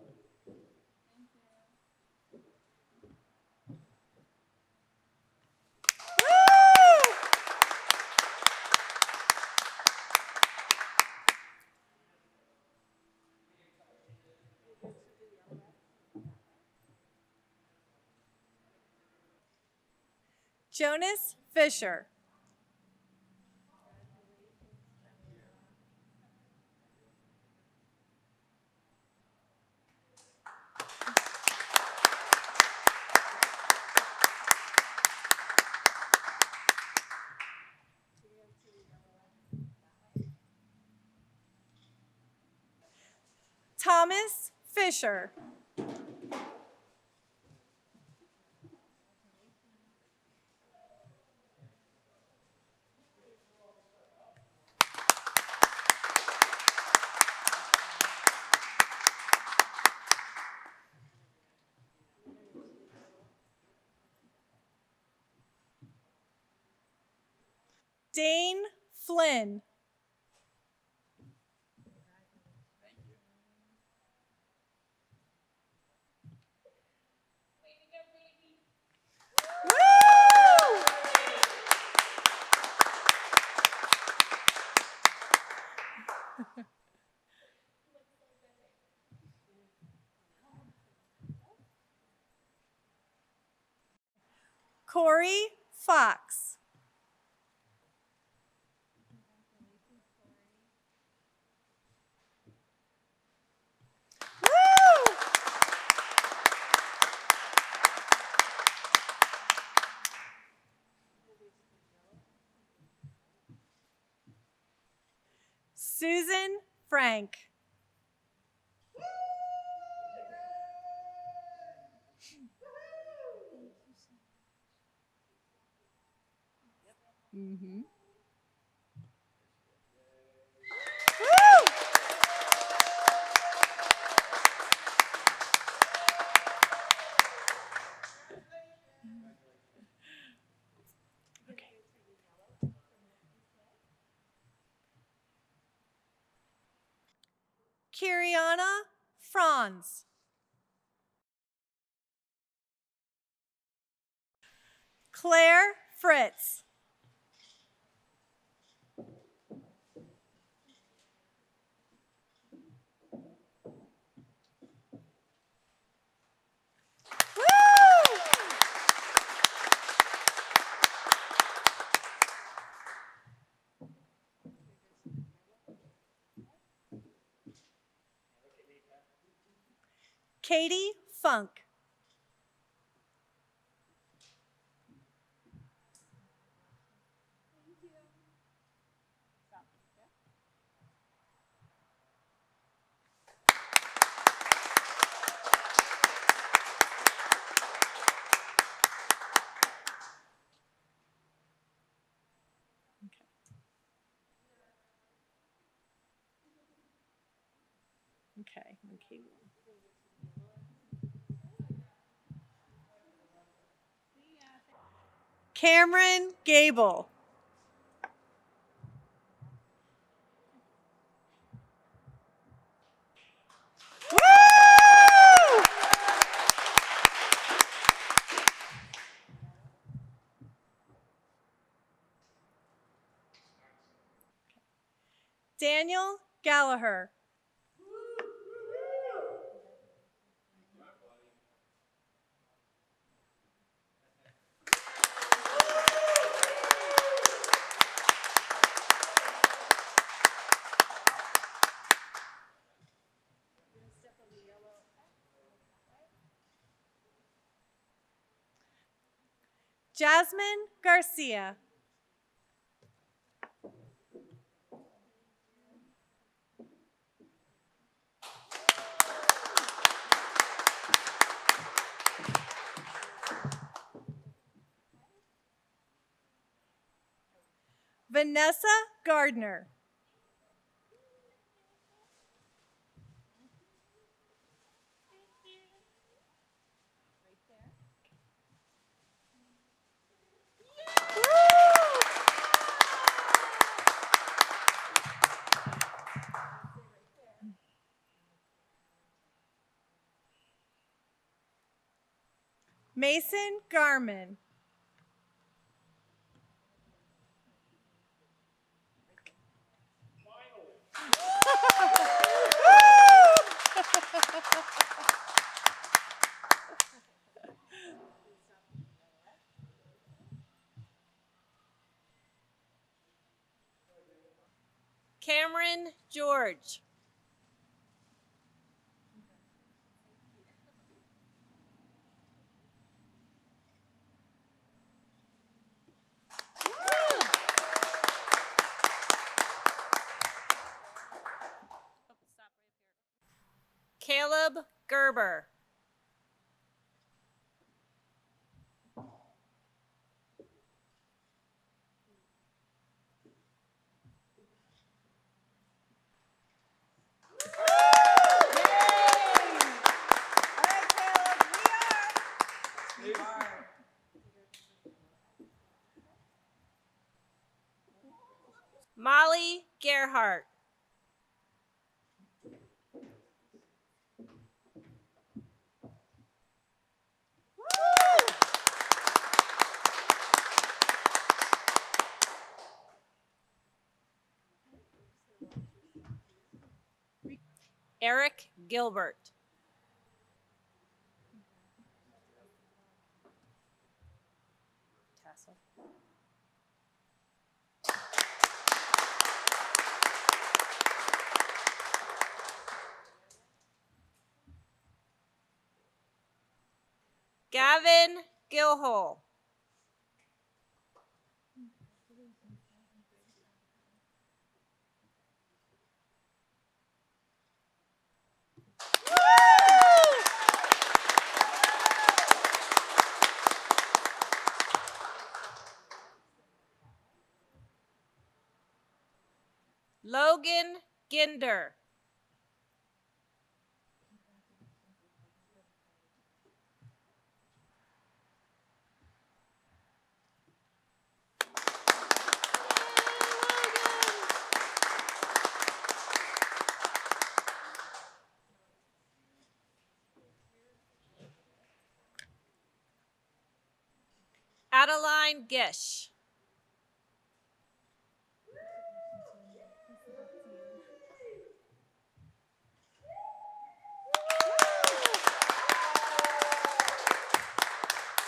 Jonas Fisher. Thomas Fisher. Dane Flynn. Woo! Corey Fox. Woo! Susan Frank. Mm-hmm. Woo! Okay. Hans. Claire Fritz. Katie Funk. Okay. Cameron Gable. Woo! Daniel Gallagher. Jasmine Garcia. Vanessa Gardner. Mason Garman. Cameron George. Caleb Gerber. Molly Gerhart. Eric Gilbert. Gavin Gilhole. Logan Ginder. Madeline Gish.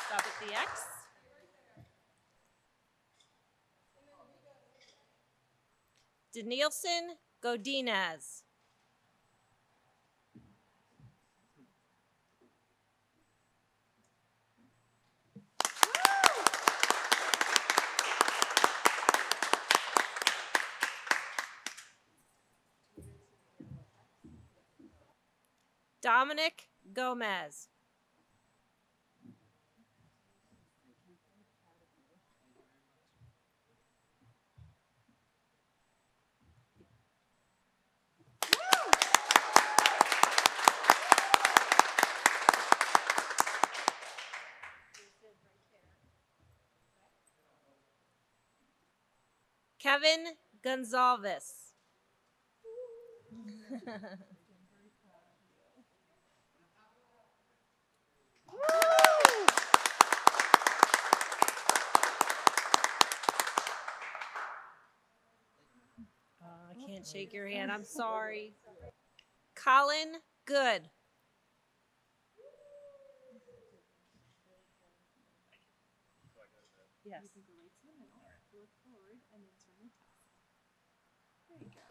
Stop at the X. Denilson Godinez. Dominic Gomez. Kevin Gonzalez. I can't shake your hand. I'm sorry. Colin Good. Yes. Look forward and then turn and toss. There you go.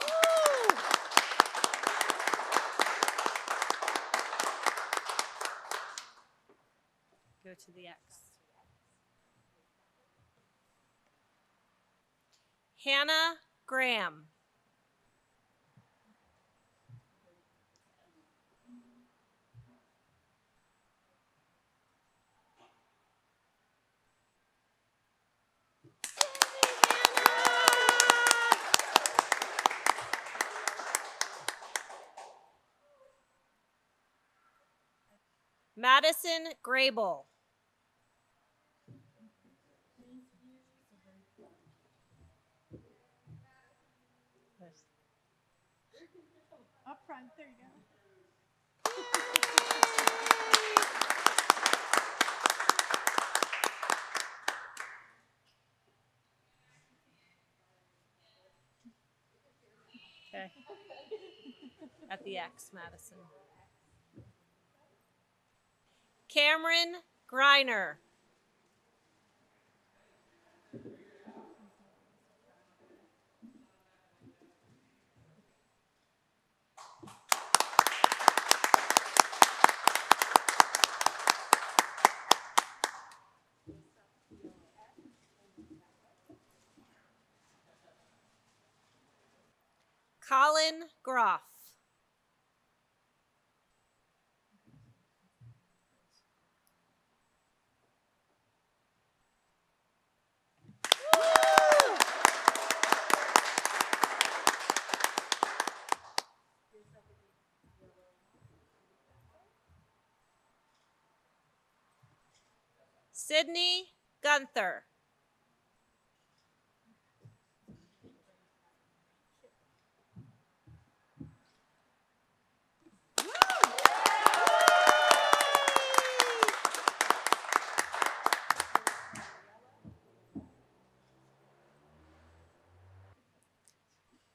Go to the X. Hannah Graham. Madison Grable. Up front, there you go. Okay. At the X, Madison. Cameron Griner. Colin Groff. Sydney Gunther.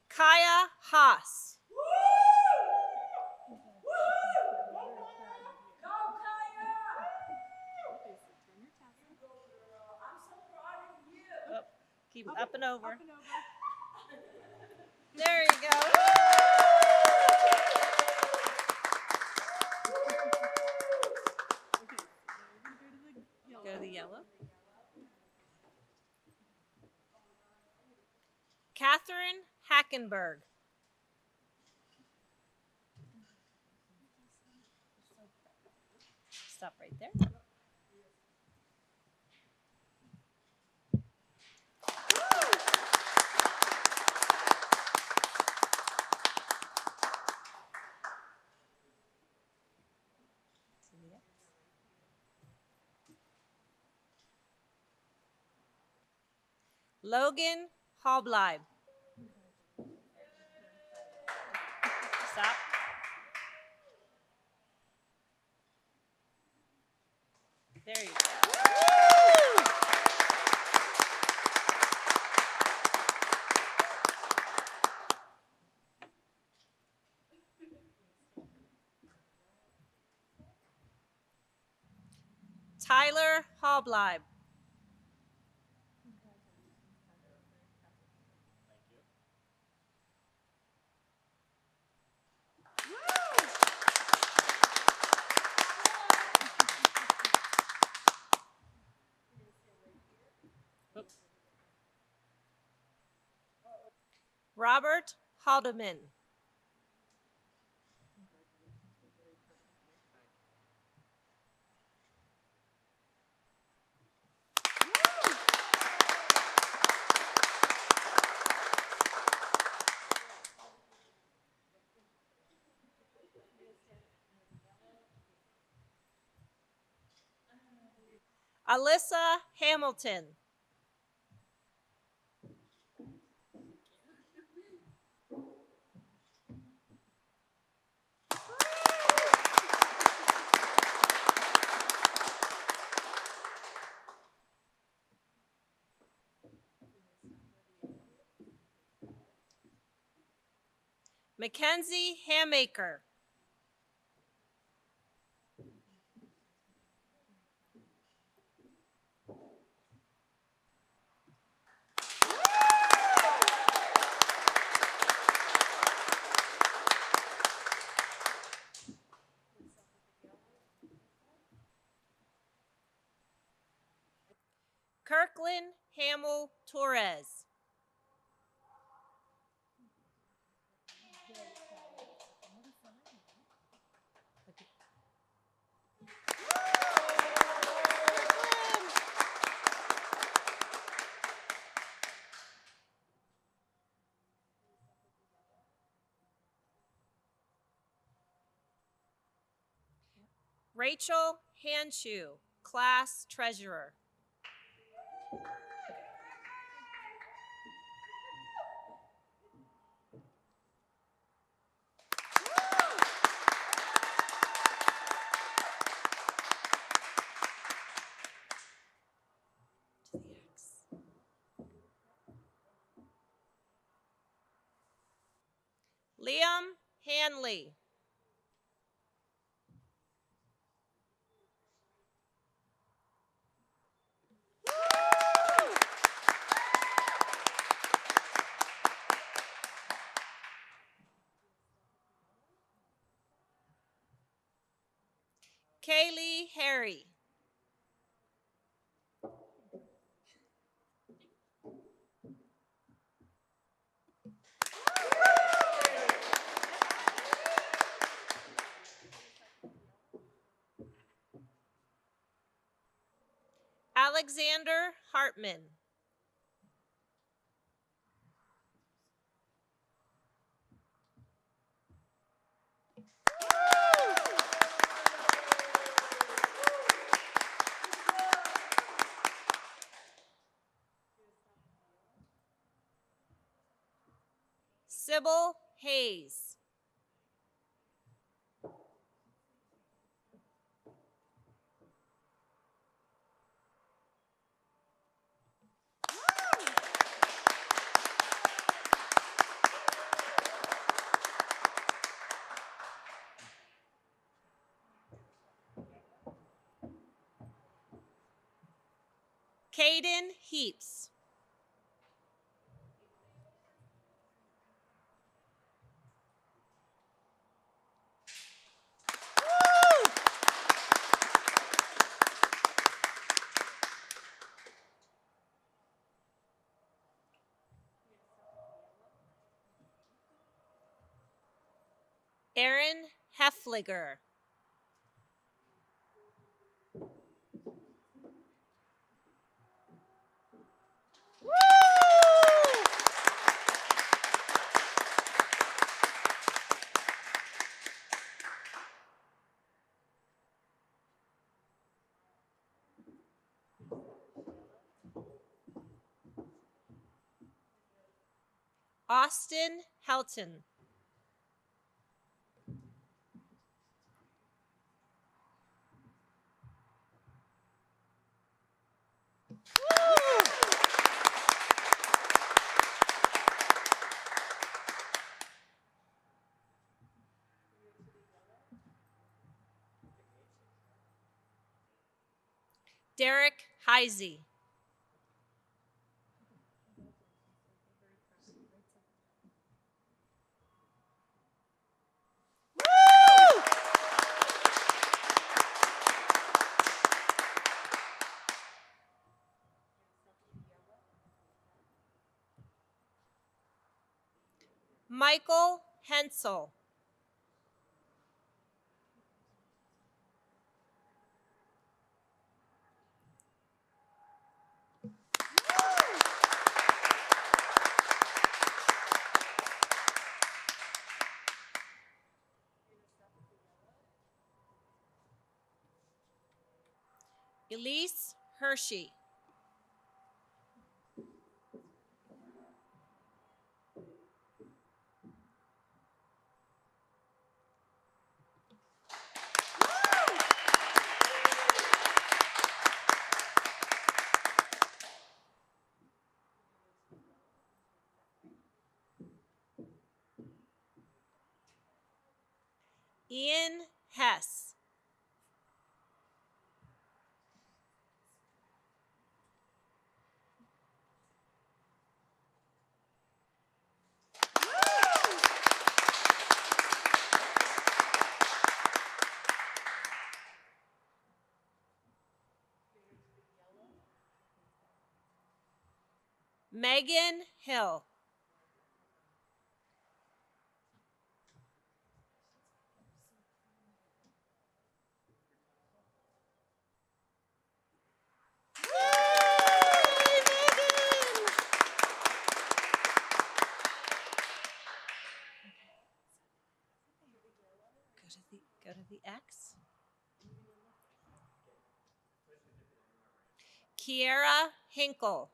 Kaya Haas. Keep up and over. There you go. Go to the yellow. Catherine Hackenberg. Stop right there. Logan Hobleib. Stop. There you go. Traubleib. Robert Haldeman. Alyssa Hamilton. Mackenzie Hammaker. Kirkland Hamill Torres. Rachel Hanshu, class treasurer. Liam Hanley. Kaylee Harry. Alexander Hartman. Sybil Hayes. Caden Heaps. Aaron Heffliger. Austin Helton. Derek Heisey. Michael Hensel. Elise Hershey. Ian Hess. Megan Hill. Go to the X. Kiera Hinkle.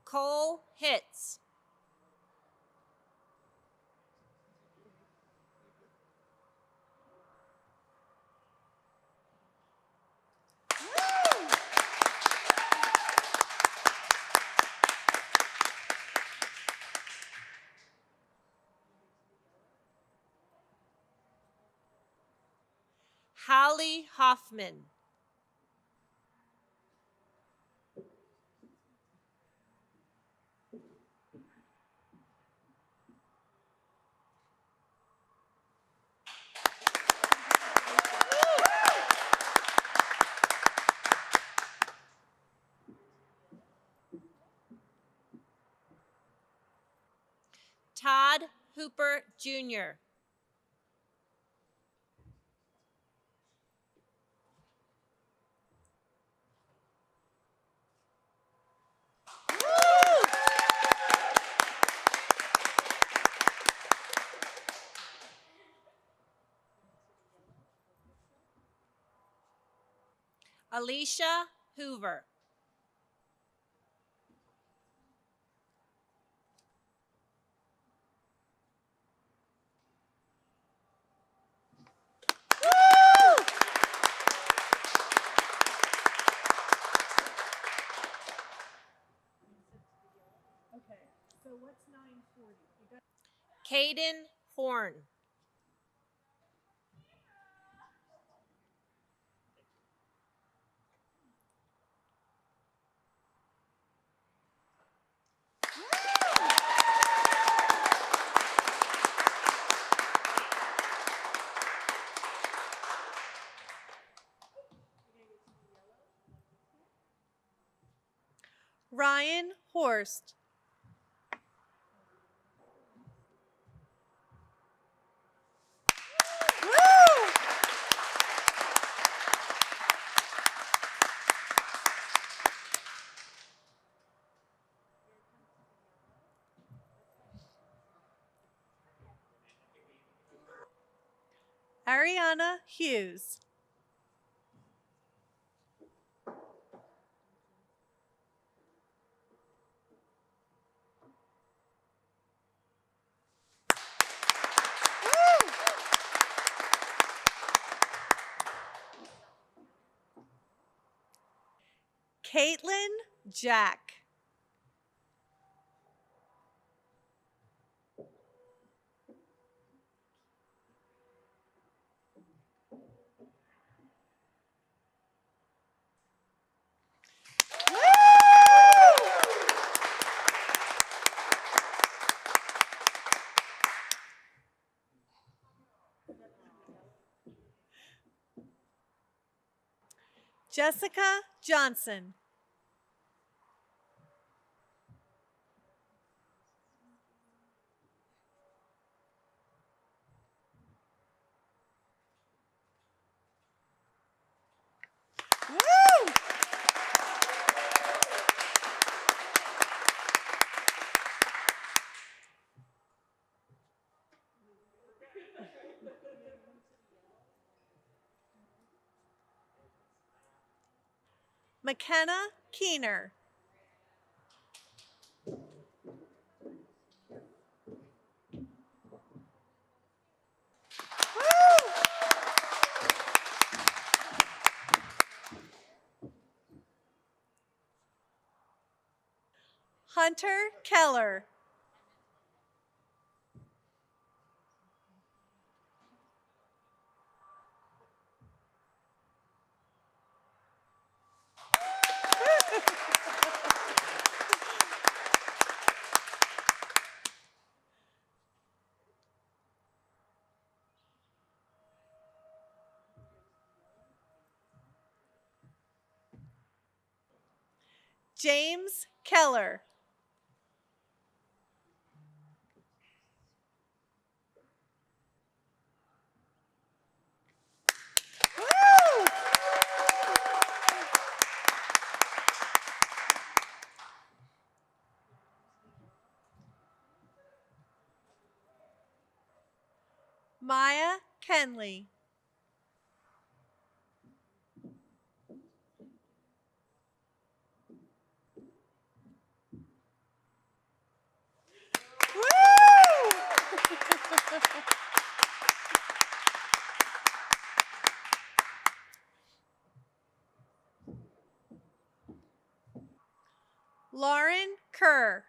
Cole Hitz. Holly Hoffman. Todd Hooper Jr. Alicia Hoover. Okay, so what's 940? Caden Horn. Ryan Horst. Ariana Hughes. Caitlin Jack. Jessica Johnson. Woo! McKenna Keener. Hunter Keller. James Keller. Woo! Maya Kenley. Woo! Lauren Kerr.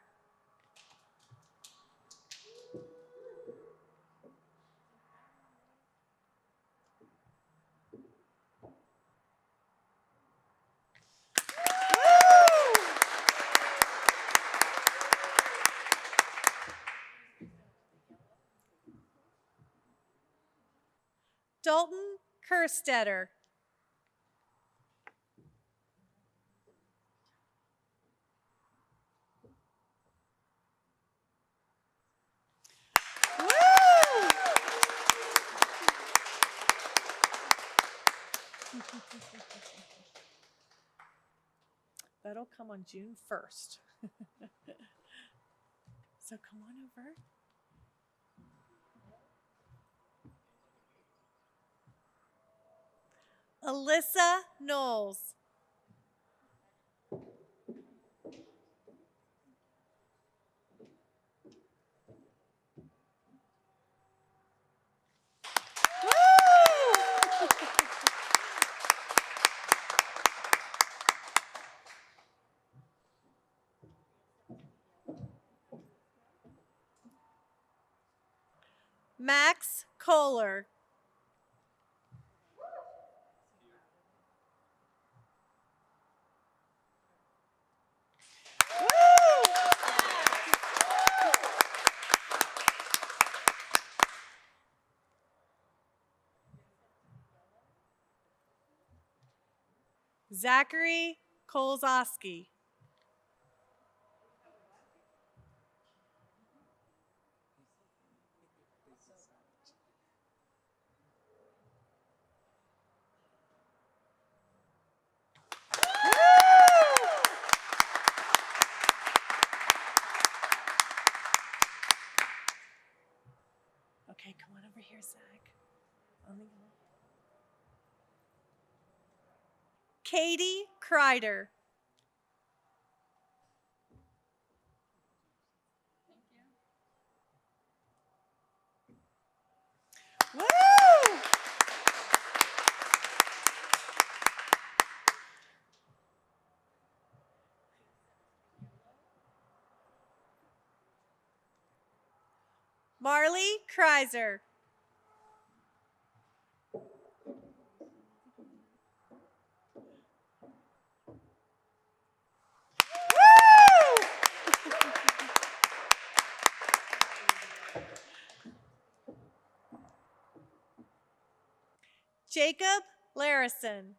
Dalton Kerstetter. Woo! That'll come on June 1st. So come on over. Alyssa Knowles. Woo! Max Kohler. Zachary Kolzowski. Okay, come on over here, Zach. Katie Kreider. Woo! Marley Kreiser. Jacob Larison.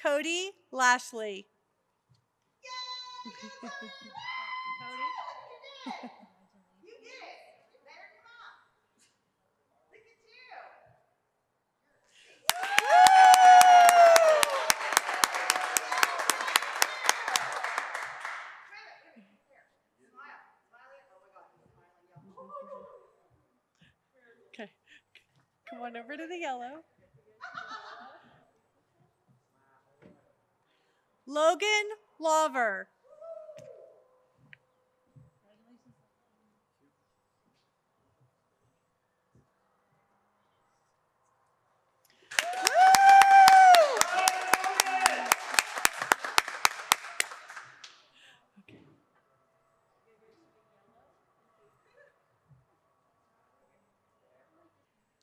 Cody Lashley. Okay, come on over to the yellow. Logan Lawver.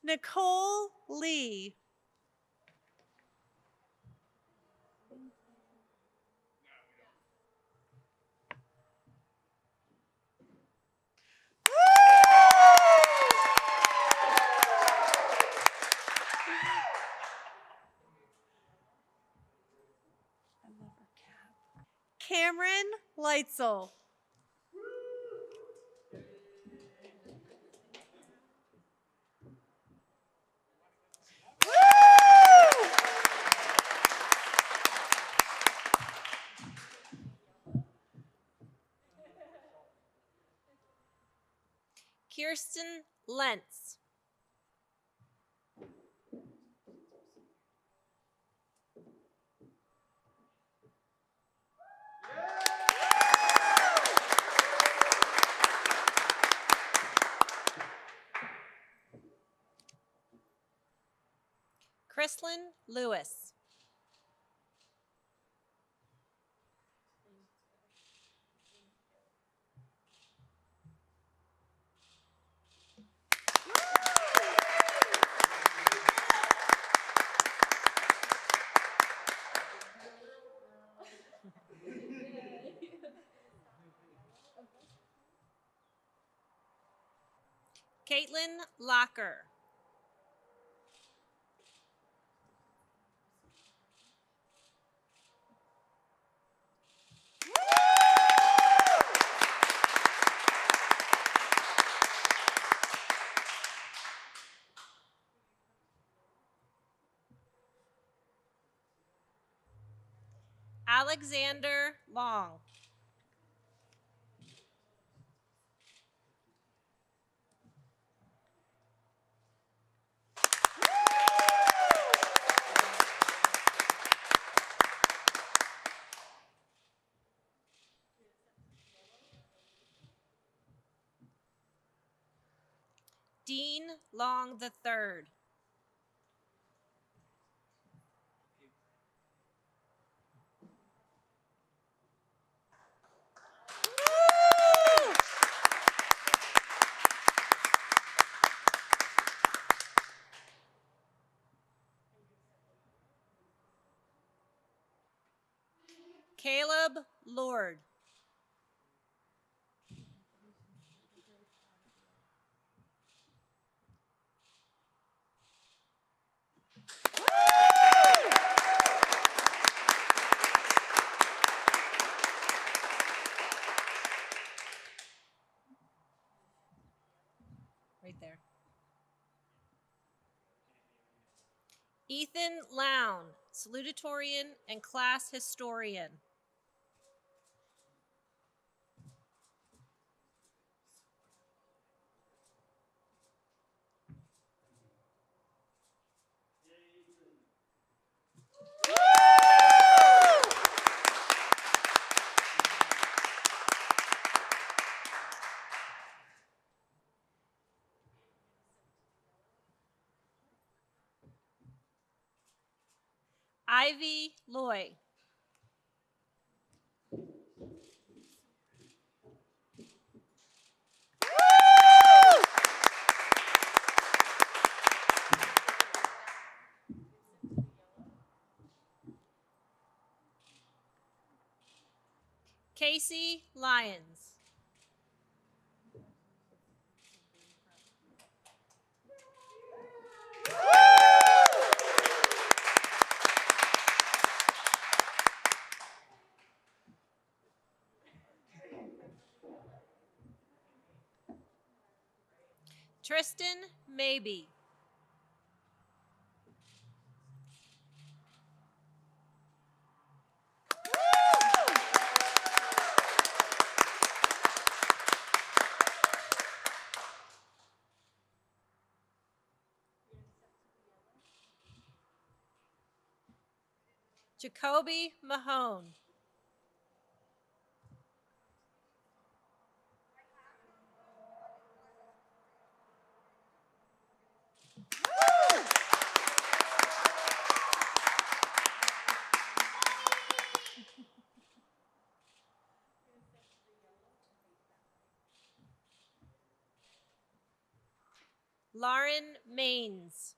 Nicole Lee. Cameron Leitzel. Kirsten Lentz. Chrislyn Lewis. Caitlin Locker. Alexander Long. Dean Long III. Caleb Lord. Right there. Ethan Lown, salutatorian and class historian. Ivy Loy. Casey Lyons. Tristan Maybe. Jacoby Mahone. Lauren Maines.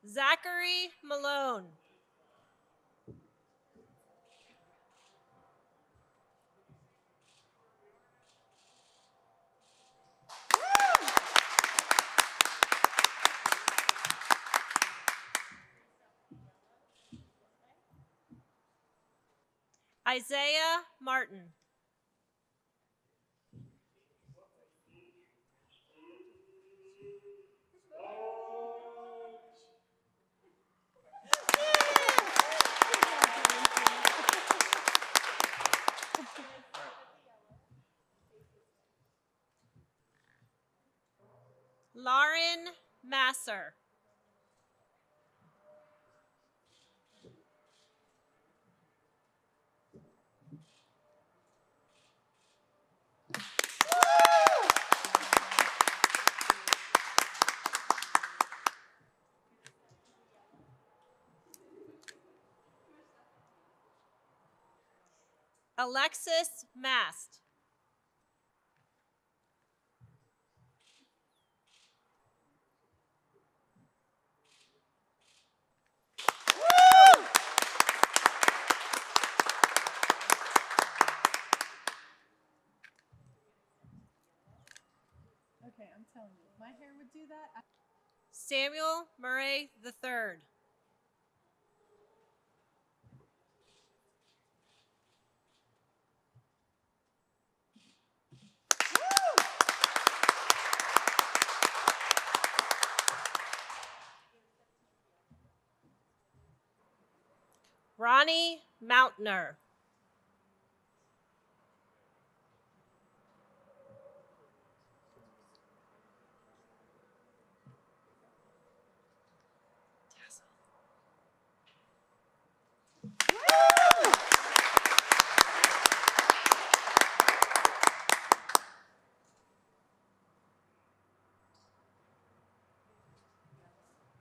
Zachary Malone. Isaiah Martin. Lauren Masser. Alexis Mast. Okay, I'm telling you, if my hair would do that. Samuel Murray III. Ronnie Mountner.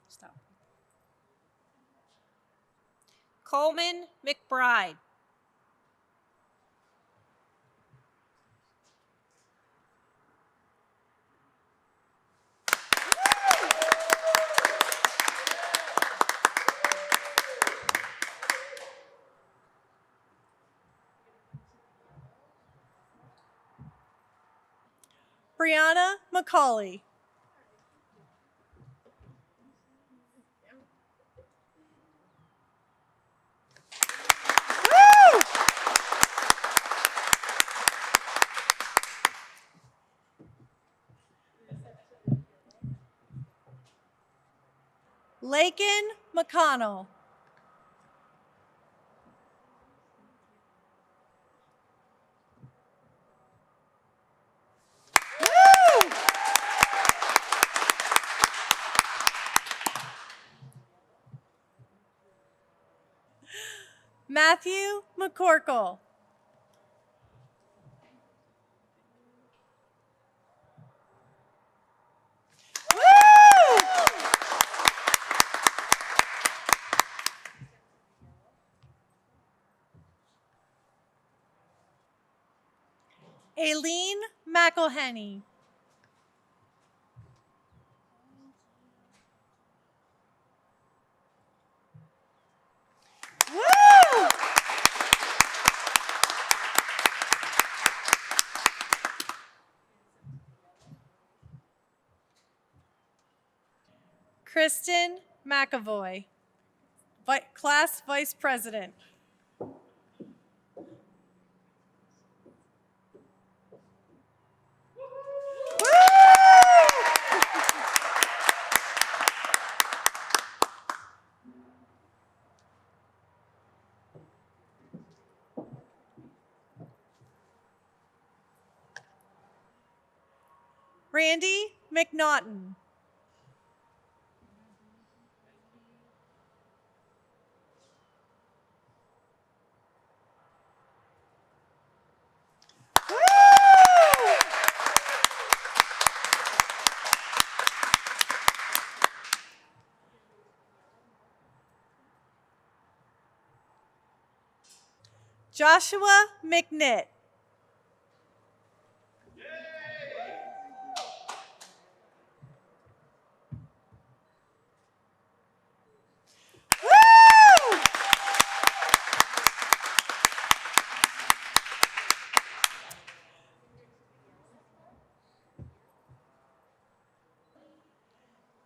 Stop. Coleman McBride. Brianna McCauley. Lakin McConnell. Matthew McCorkle. Aileen McElhenney. Woo! Kristen McAvoy, Class Vice President. Randy McNaughton. Joshua McNitt. Woo!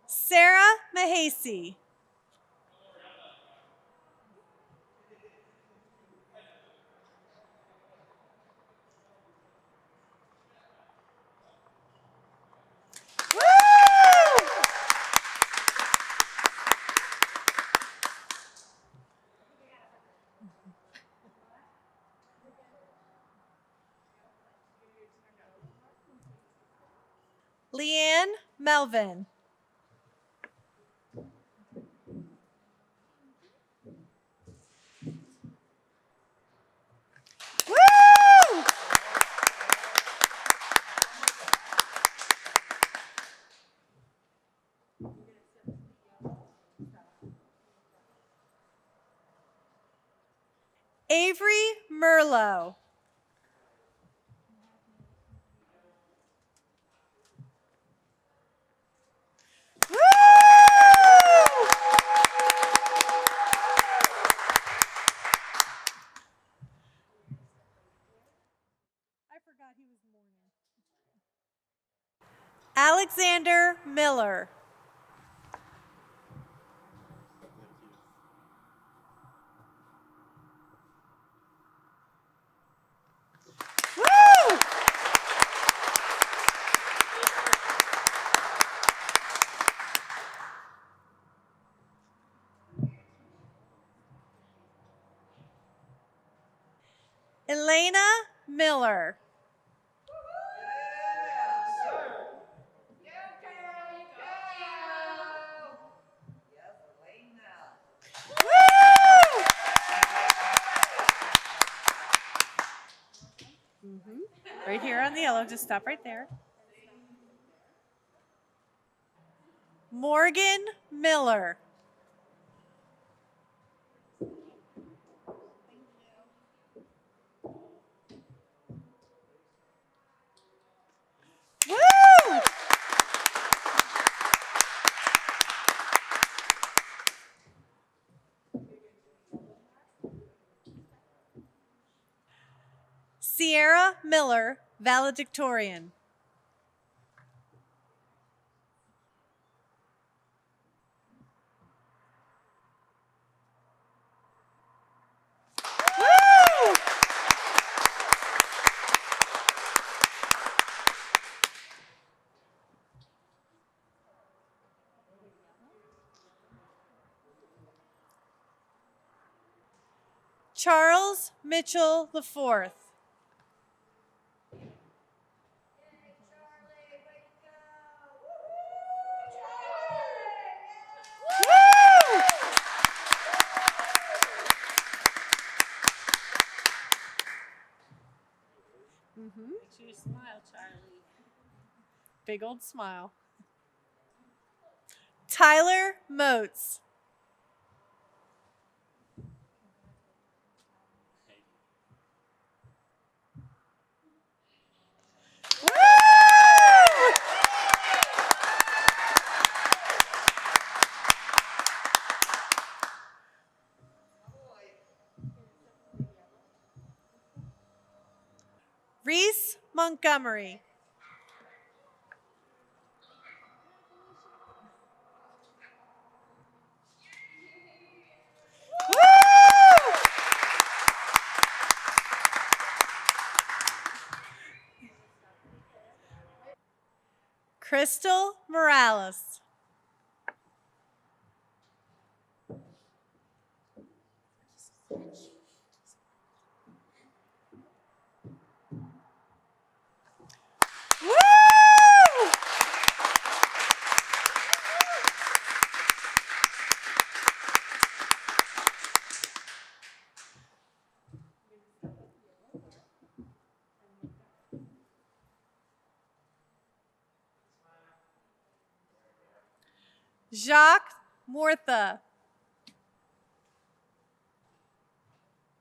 Sarah Mahasey. Leanne Melvin. Woo! Avery Merlot. Woo! I forgot he was mourning. Alexander Miller. Woo! Elena Miller. Woo! Right here on the yellow, just stop right there. Morgan Miller. Woo! Sierra Miller, valedictorian. Woo! Charles Mitchell IV. Woo! Make sure you smile, Charlie. Big old smile. Tyler Moats. Woo! Reese Montgomery. Woo! Crystal Morales. Woo! Jacques Mortha.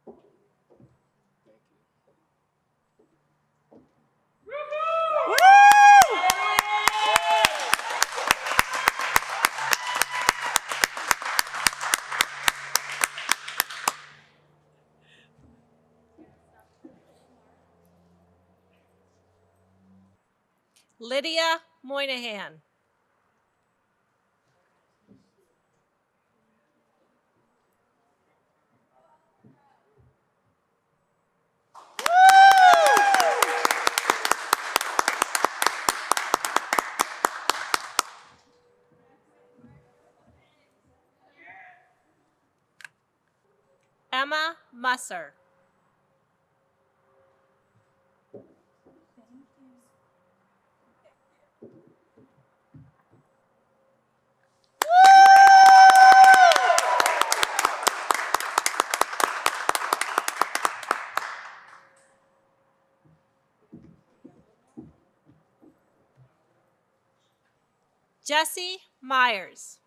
Woo! Lydia Moynihan. Emma Musser. Jesse Myers.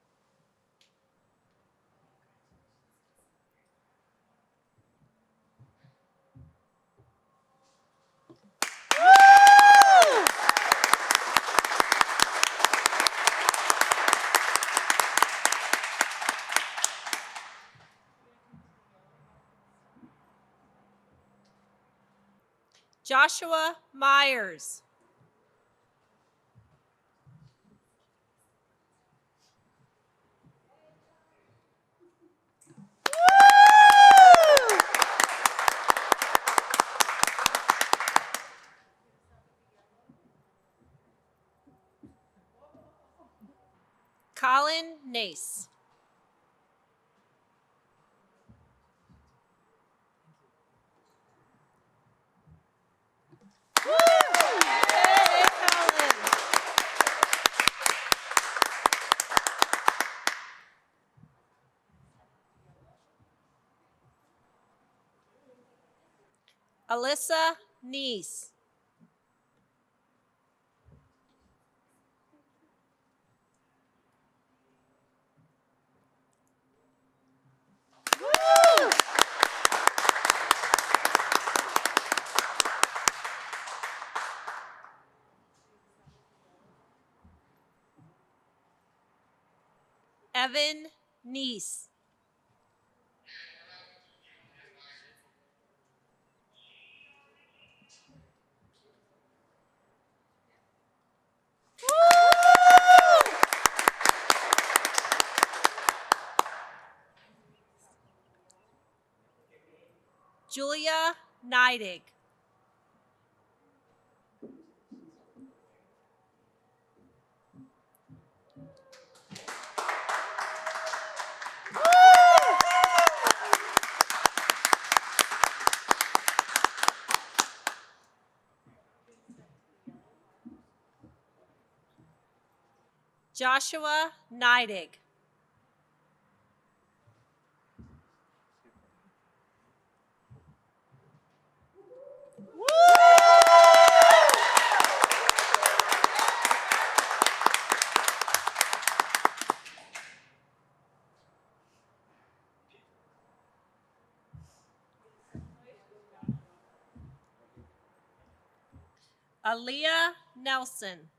Joshua Myers. Colin Nace. Yay, Colin. Alyssa Neese. Evan Neese. Julia Neidig. Joshua Neidig. Aaliyah Nelson.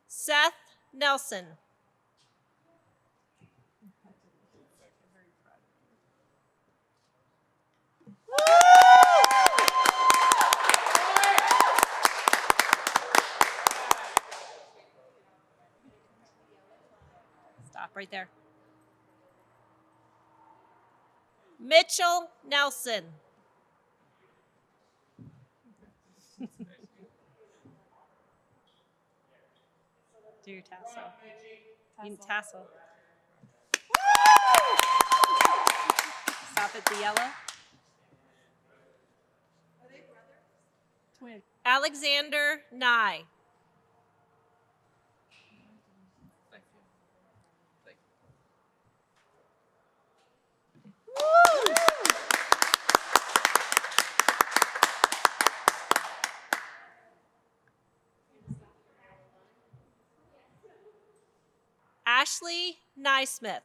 Seth Nelson. Stop right there. Mitchell Nelson. Do your tassel. You can tassel. Stop at the yellow. Twin. Alexander Nye. Ashley Nysmith.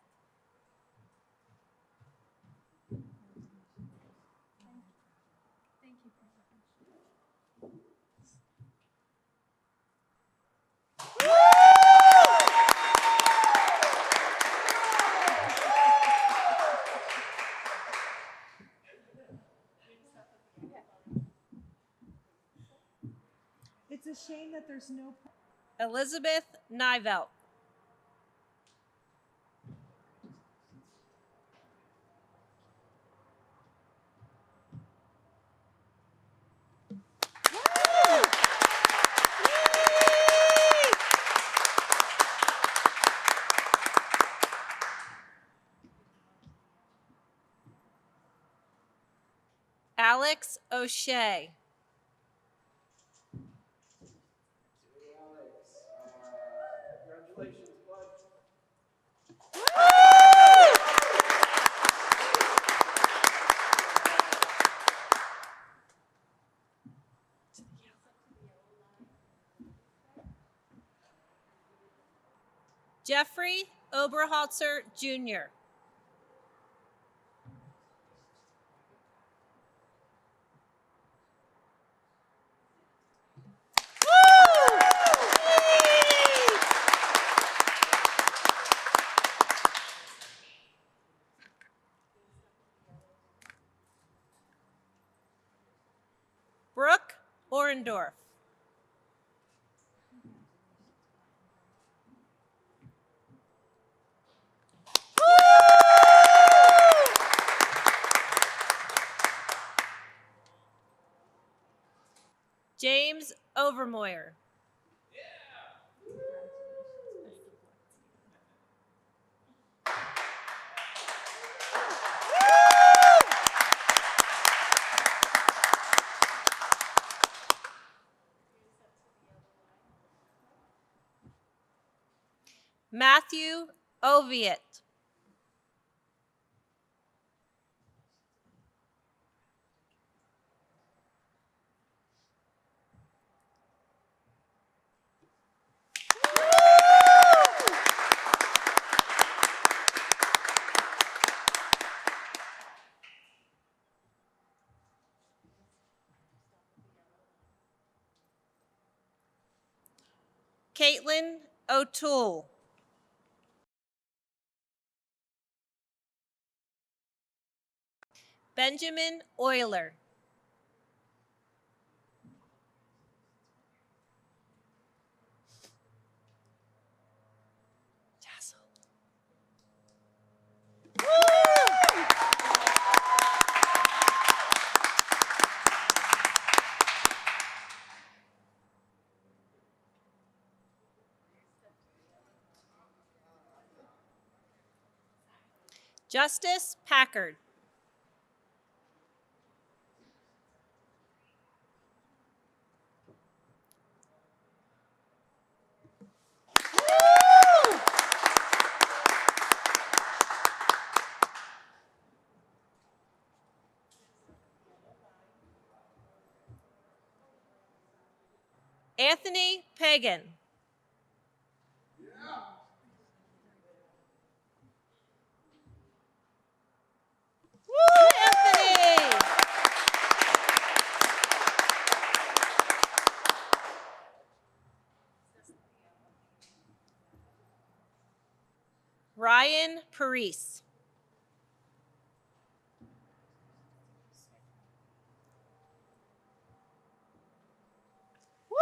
It's a shame that there's no. Elizabeth Nivelt. Alex O'Shea. Congratulations, bud. Jeffrey Oberholzer Jr. Brooke Orendorf. James Overmoyer. Matthew Oviet. Caitlin O'Toole. Benjamin Euler. Justice Packard. Anthony Pagan. Woo, Anthony! Ryan Parise. Woo!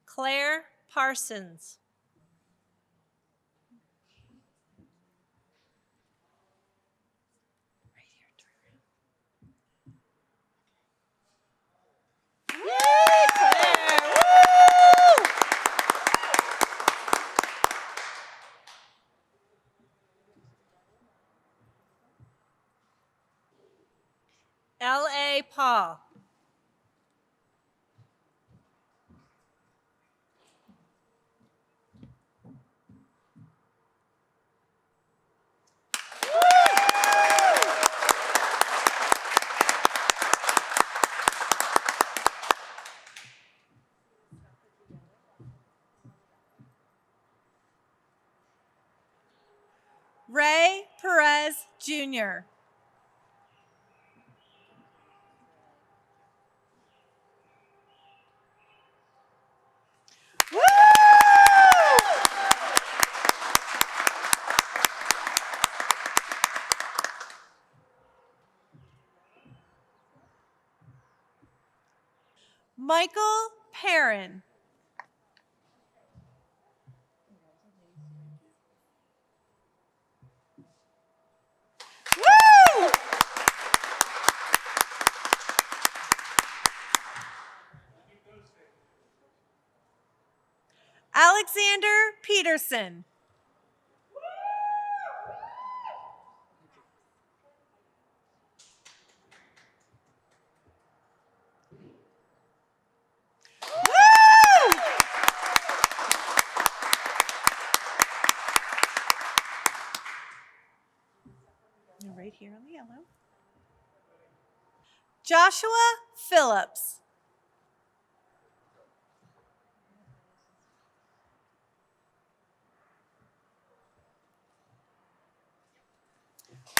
Claire Parsons. Yay, Claire! Woo! L.A. Paul. Ray Perez Jr. Woo! Michael Perrin. Woo! Alexander Peterson. Woo! Right here on the yellow. Joshua Phillips.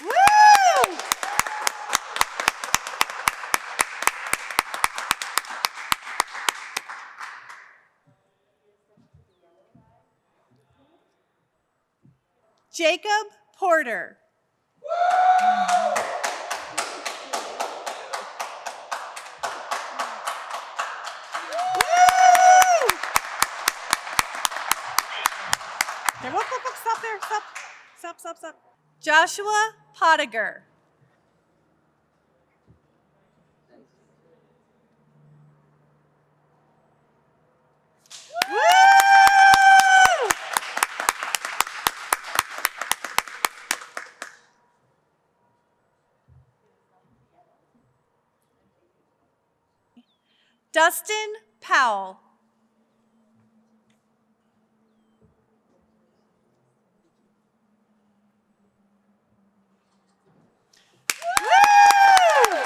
Woo! Jacob Porter. Woo! Okay, whoop, whoop, whoop, stop there, stop. Stop, stop, stop. Joshua Pottiger. Woo! Dustin Powell. Woo!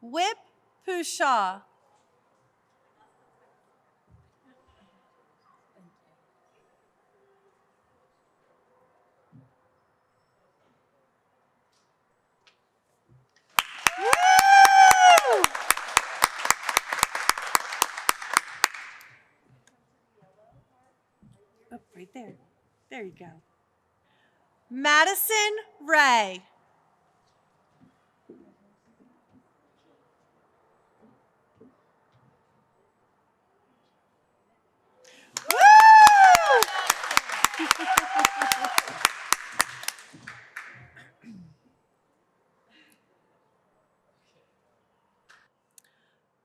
Whip Pushaw. Woo! Oh, right there. There you go. Madison Ray. Woo!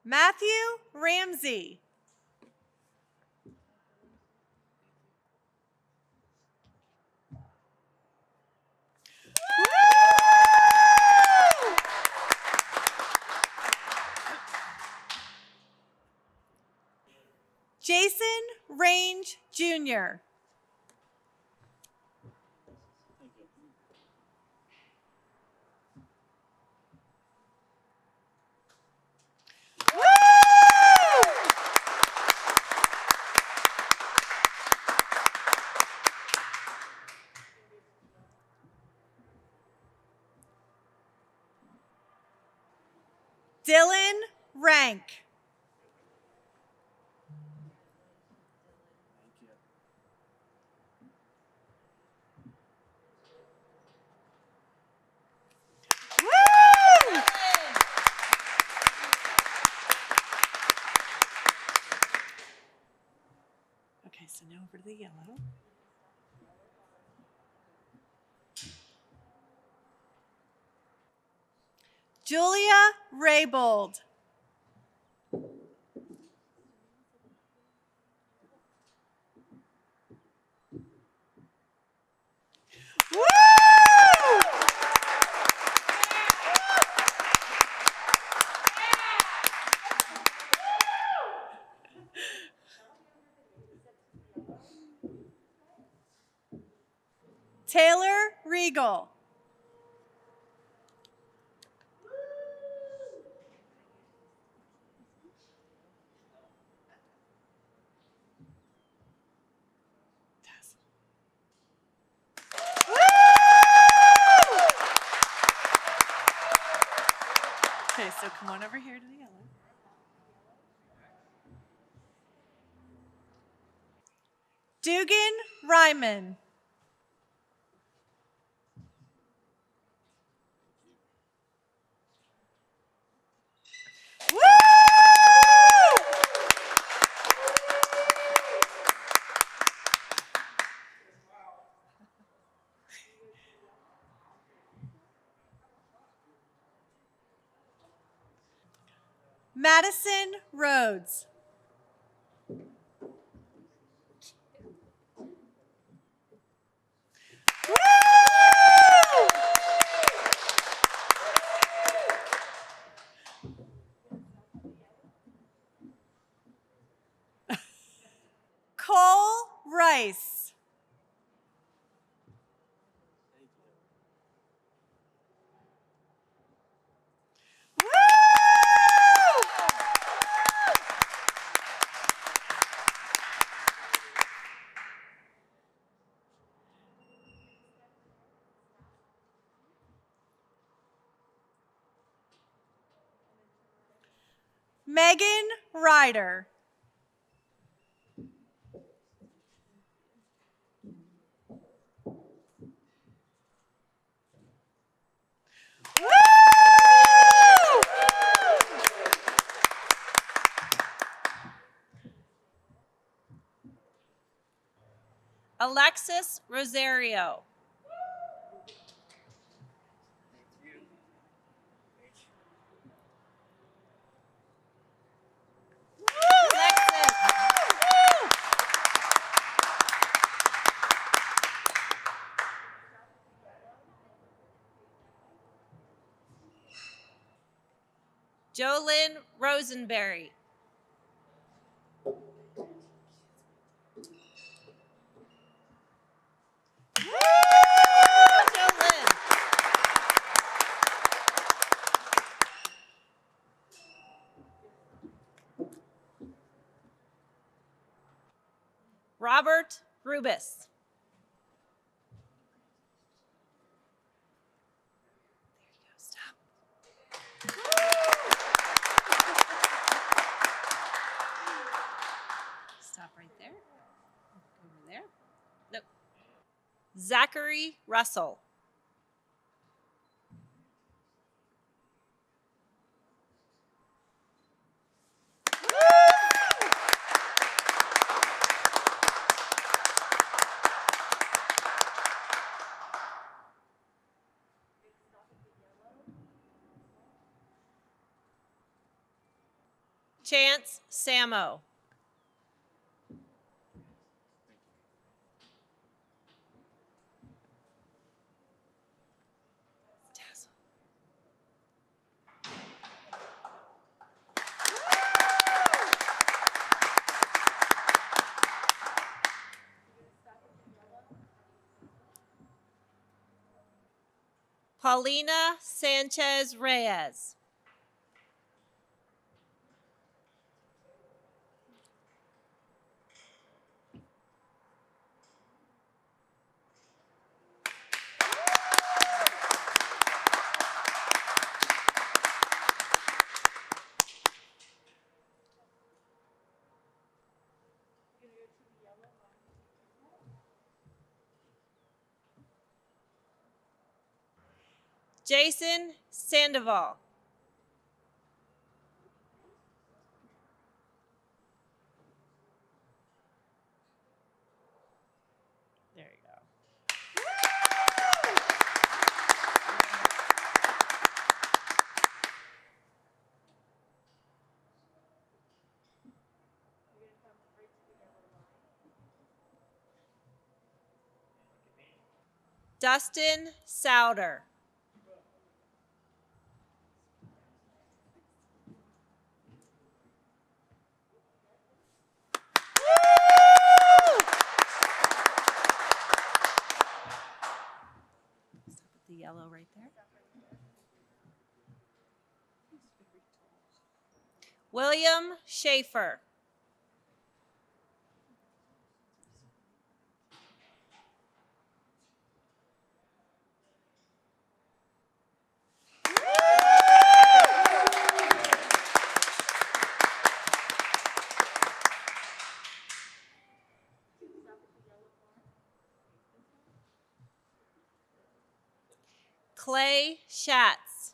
Matthew Ramsey. Woo! Jr. Dylan Rank. Woo! Okay, so now over to the yellow. Julia Raybold. Woo! Taylor Regal. Okay, so come on over here to the yellow. Dugan Ryman. Woo! Madison Rhodes. Woo! Cole Rice. Woo! Megan Ryder. Woo! Alexis Rosario. Alexis. Jolyn Rosenberry. Jolyn. Robert Rubis. Stop right there. Over there. Nope. Zachary Russell. Chance Samo. Paulina Sanchez Reyes. Jason Sandoval. There you go. Dustin Souter. The yellow right there. William Schaefer. Clay Schatz.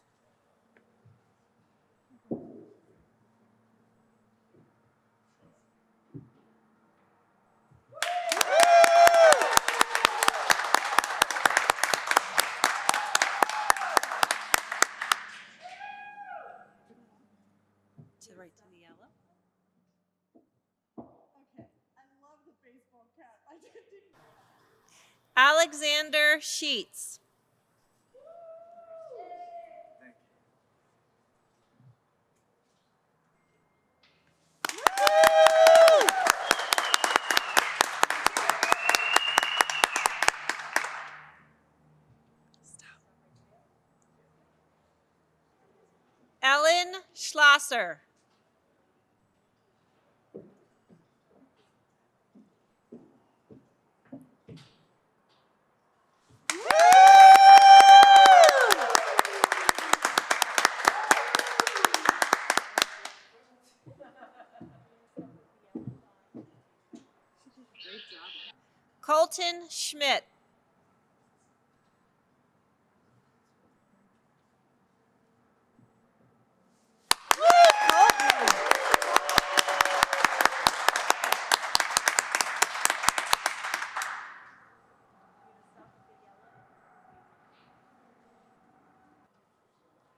To the right to the yellow. Okay, I love the baseball cap. I didn't. Alexander Sheets. Ellen Schlosser. Colton Schmidt.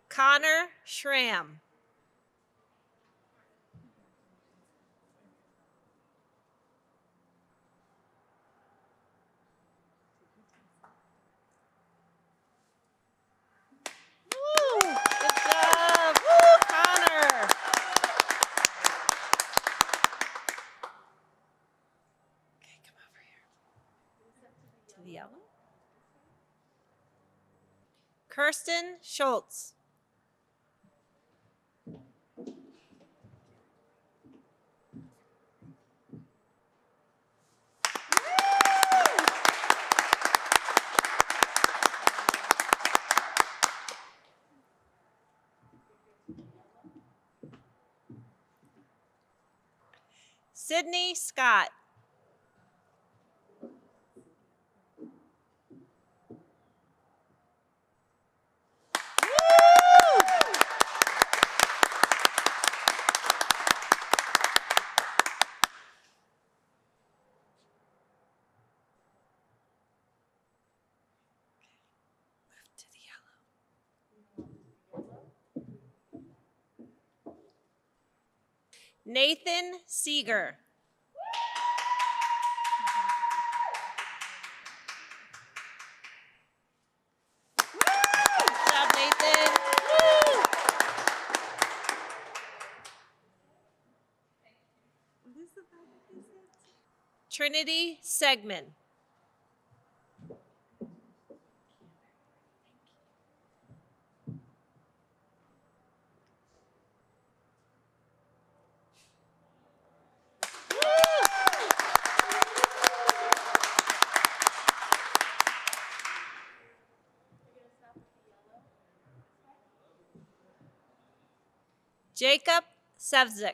Connor Schramm. Woo! Good job. Woo, Connor. Okay, come over here. To the yellow. Kirsten Schultz. Sydney Scott. To the yellow. Nathan Seeger. Good job, Nathan. Woo! Trinity Segman. Jacob Sevzik.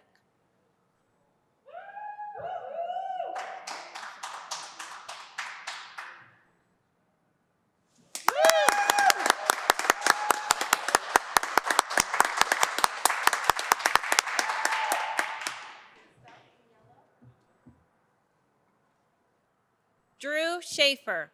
Drew Schaefer.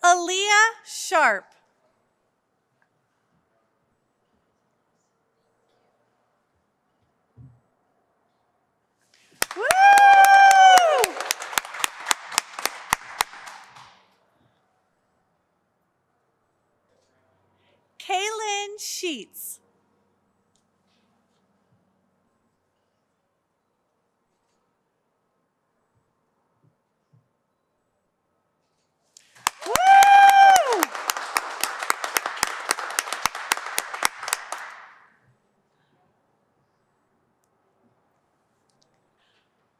Aaliyah Sharp. Woo! Kaylin Sheets. Woo!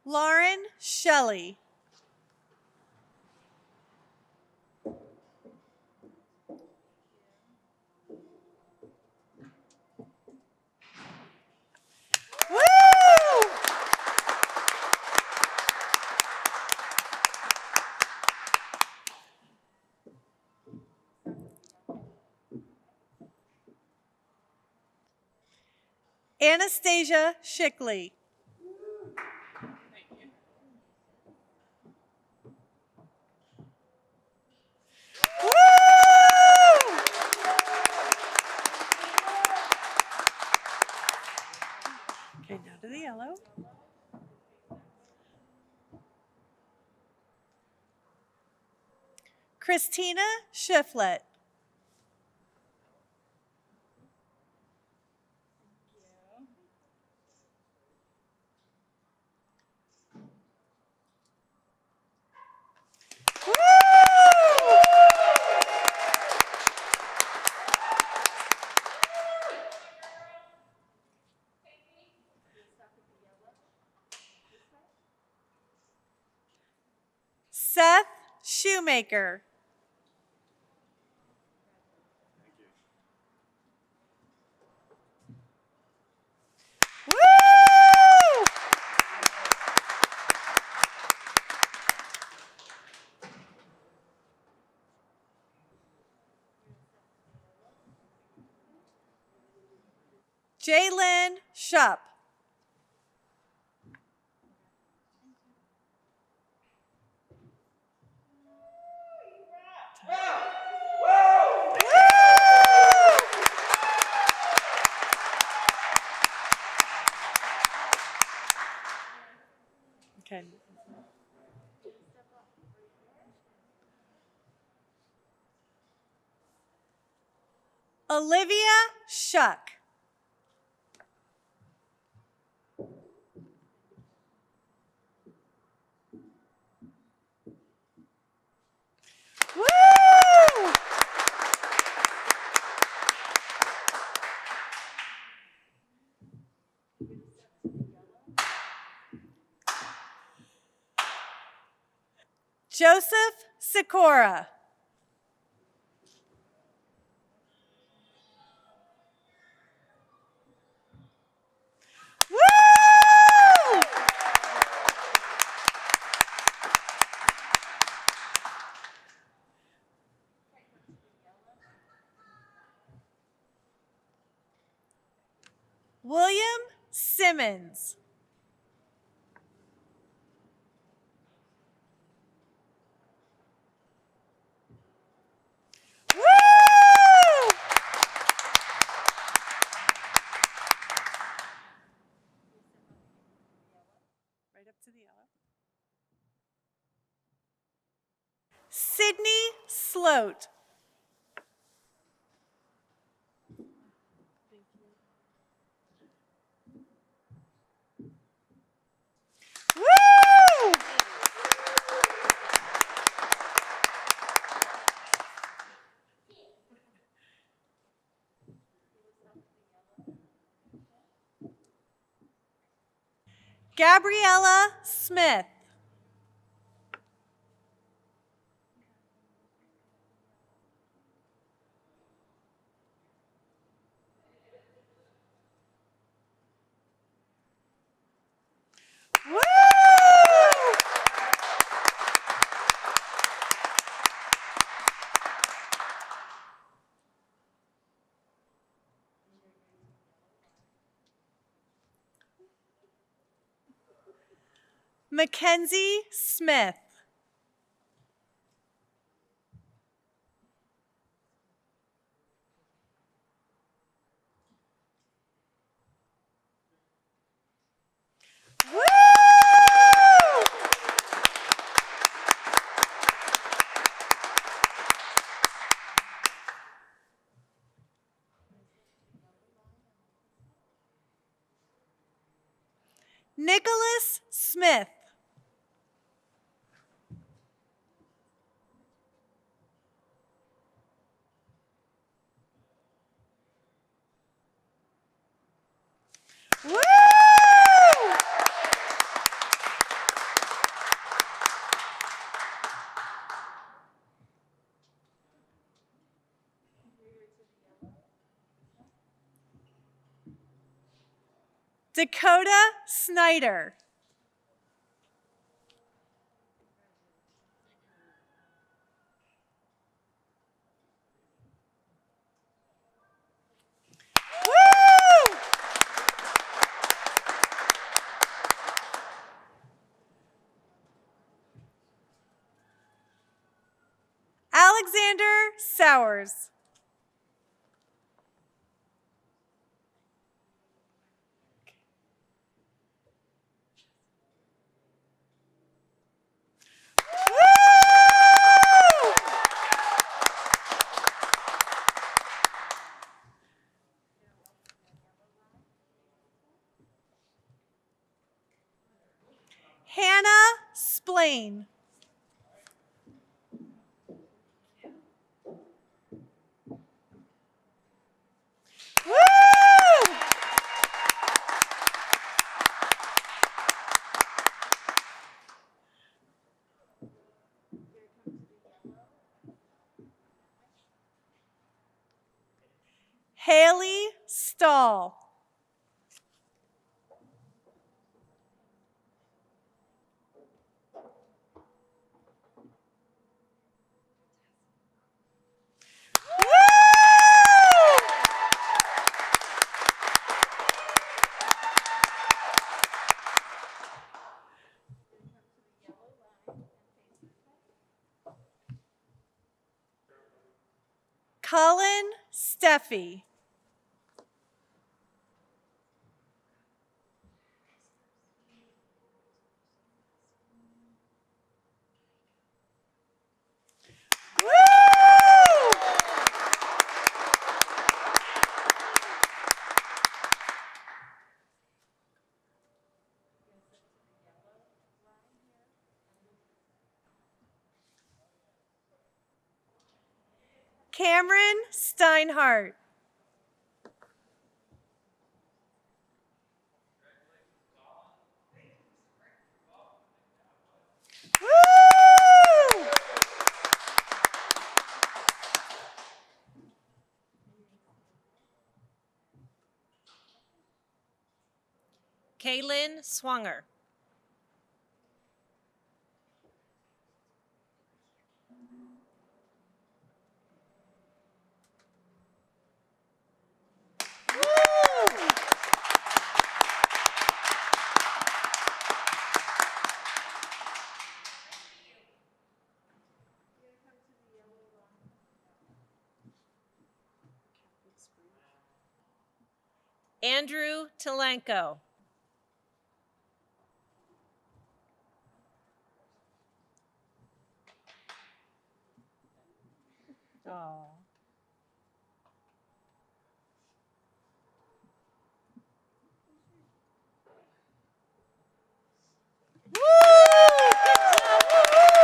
Lauren Shelley. Woo! Anastasia Schickley. Woo! Okay, now to the yellow. Christina Shiflett. Woo! Seth Shoemaker. Woo! Jalen Shupp. Okay. Olivia Shuck. Woo! Joseph Sikora. Woo! William Simmons. Woo! Right up to the yellow. Sydney Sloat. Woo! Gabriella Smith. Woo! Mackenzie Smith. Woo! Nicholas Smith. Woo! Dakota Snyder. Woo! Alexander Sowers. Woo! Hannah Splain. Woo! Haley Stahl. Woo! Colin Steffi. Woo! Cameron Steinhardt. Woo! Kaylin Swanger. Woo! Andrew Telenko. Oh. Woo! Good job. Woo!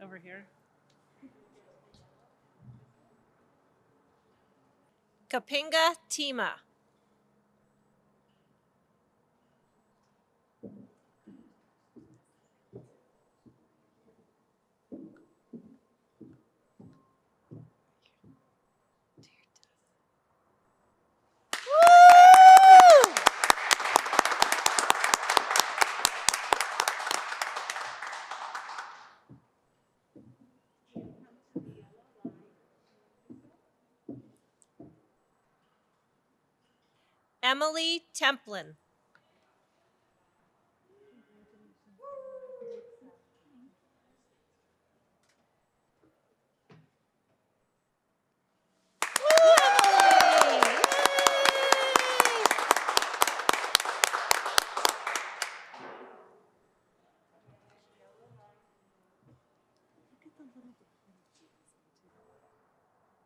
Over here. Kapinga Tima. Emily Templin.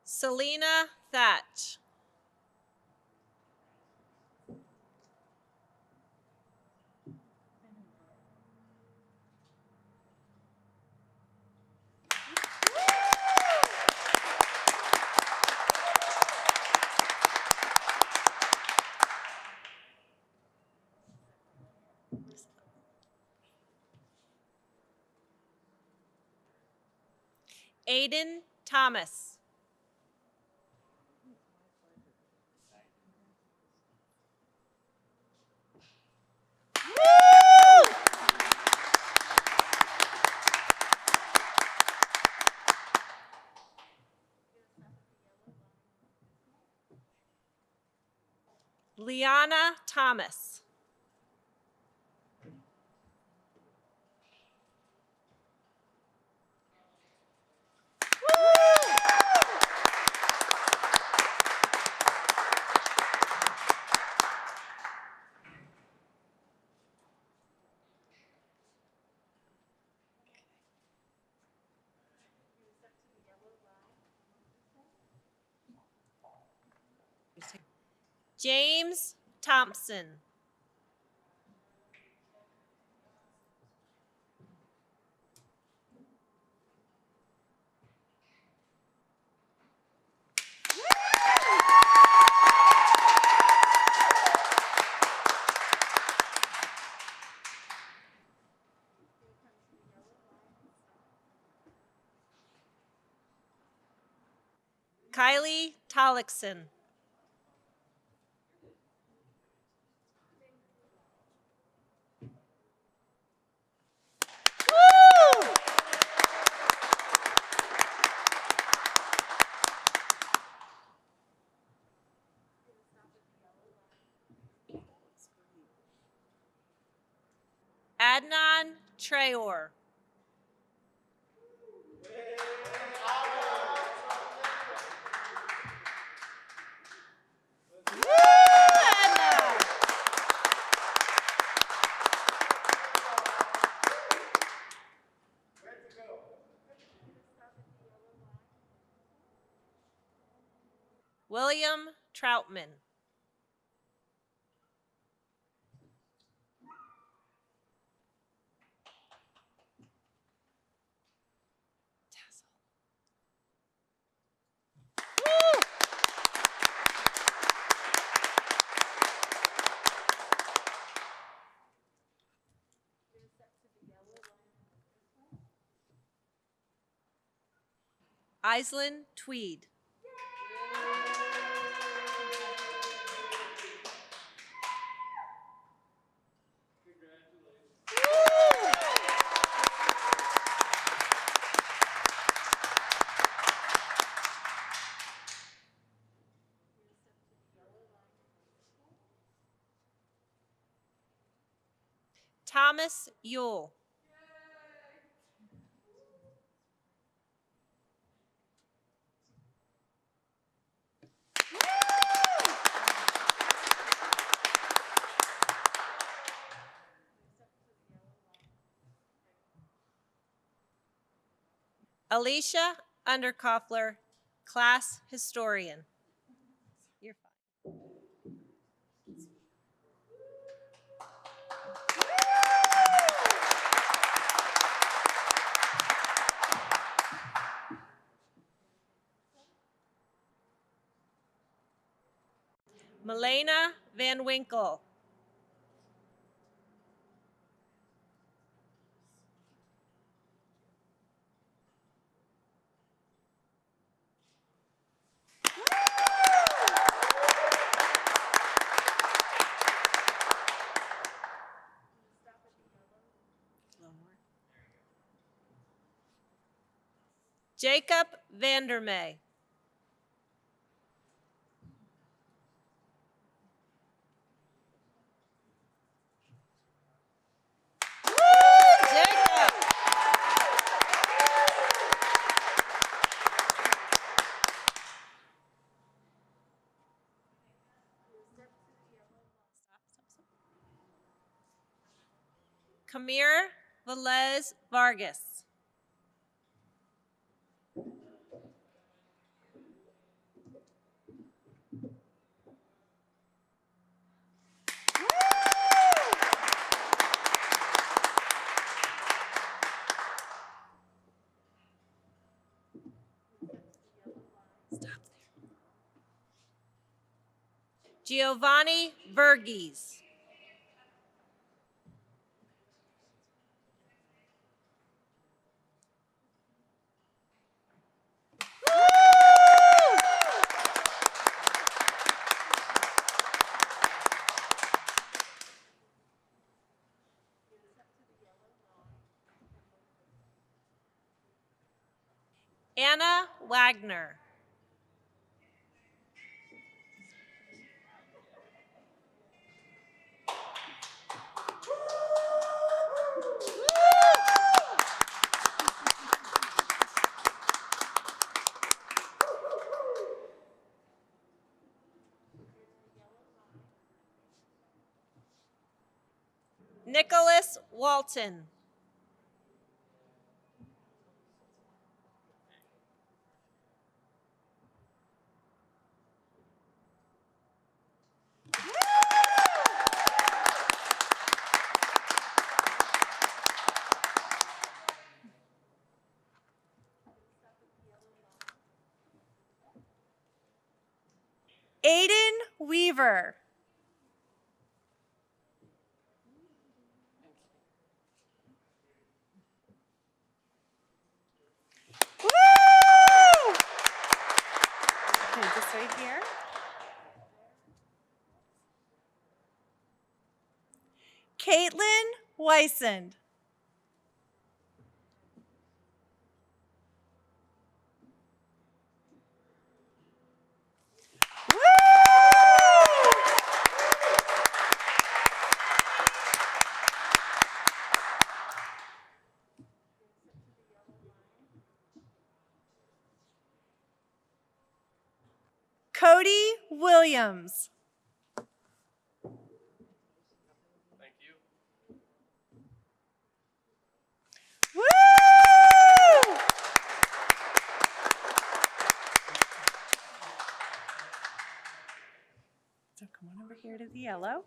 Selena Thatch. Aiden Thomas. Liana Thomas. James Thompson. Kylie Tollickson. Adnan Trayor. William Troutman. Aislinn Tweed. Thomas Yule. Alicia Underkoffler, class historian. You're fine. Milena Van Winkle. Jacob Vandermeer. Jacob. Kamir Velez Vargas. Giovanni Verghese. Anna Wagner. Nicholas Walton. Aiden Weaver. Woo! Okay, just right here. Caitlin Weissend. Cody Williams. Thank you. Woo! So come on over here to the yellow.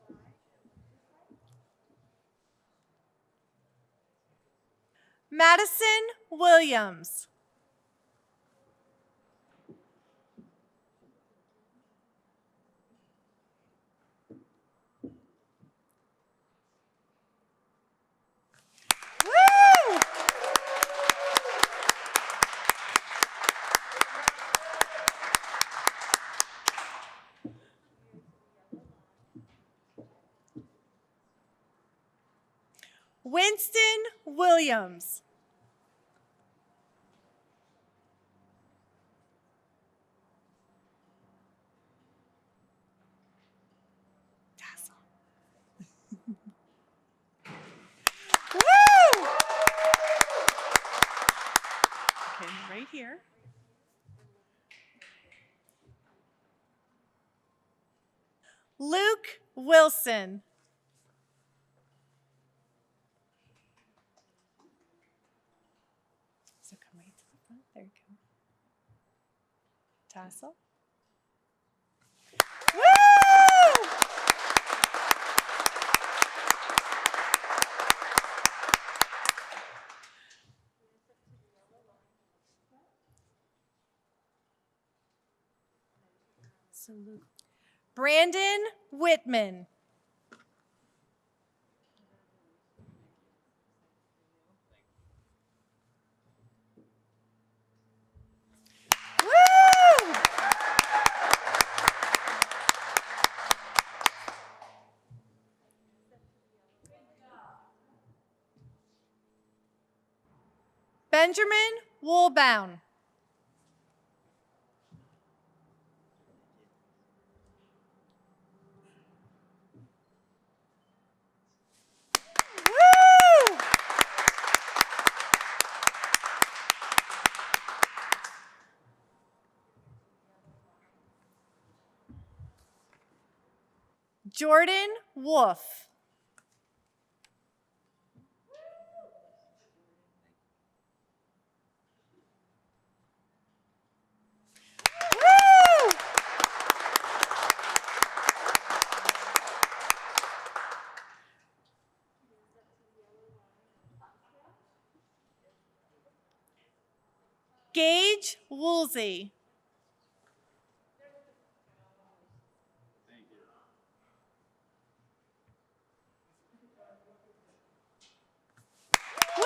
Madison Williams. Woo! Winston Williams. Woo! Okay, right here. Luke Wilson. So come right to the front. There you go. Tassel. Woo! So Luke. Brandon Whitman. Woo! Benjamin Woolbound. Woo! Jordan Wolf. Woo! Gage Woolsey. Woo!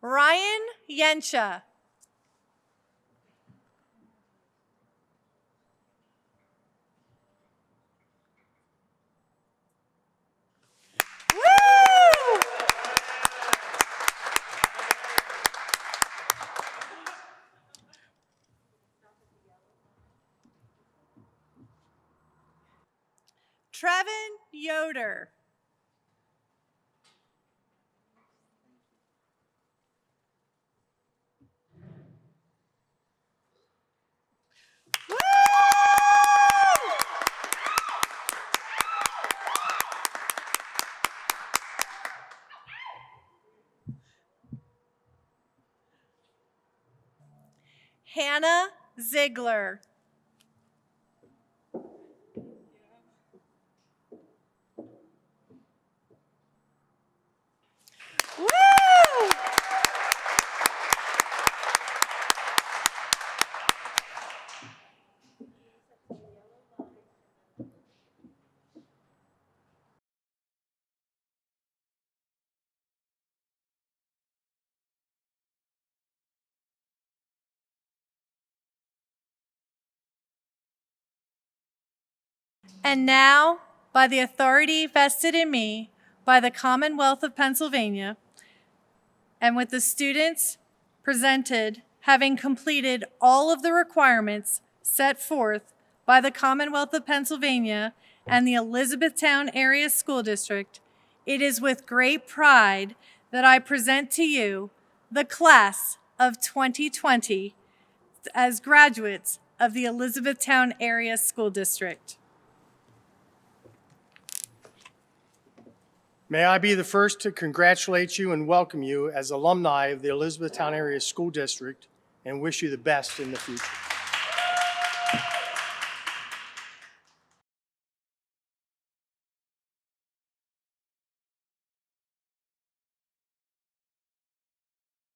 Ryan Yensha. Woo! Trevin Yoder. Woo! Hannah Ziegler. Woo! And now, by the authority vested in me by the Commonwealth of Pennsylvania, and with the students presented having completed all of the requirements set forth by the Commonwealth of Pennsylvania and the Elizabethtown Area School District, it is with great pride that I present to you the class of 2020 as graduates of the Elizabethtown Area School District. May I be the first to congratulate you and welcome you as alumni of the Elizabethtown Area School District and wish you the best in the future.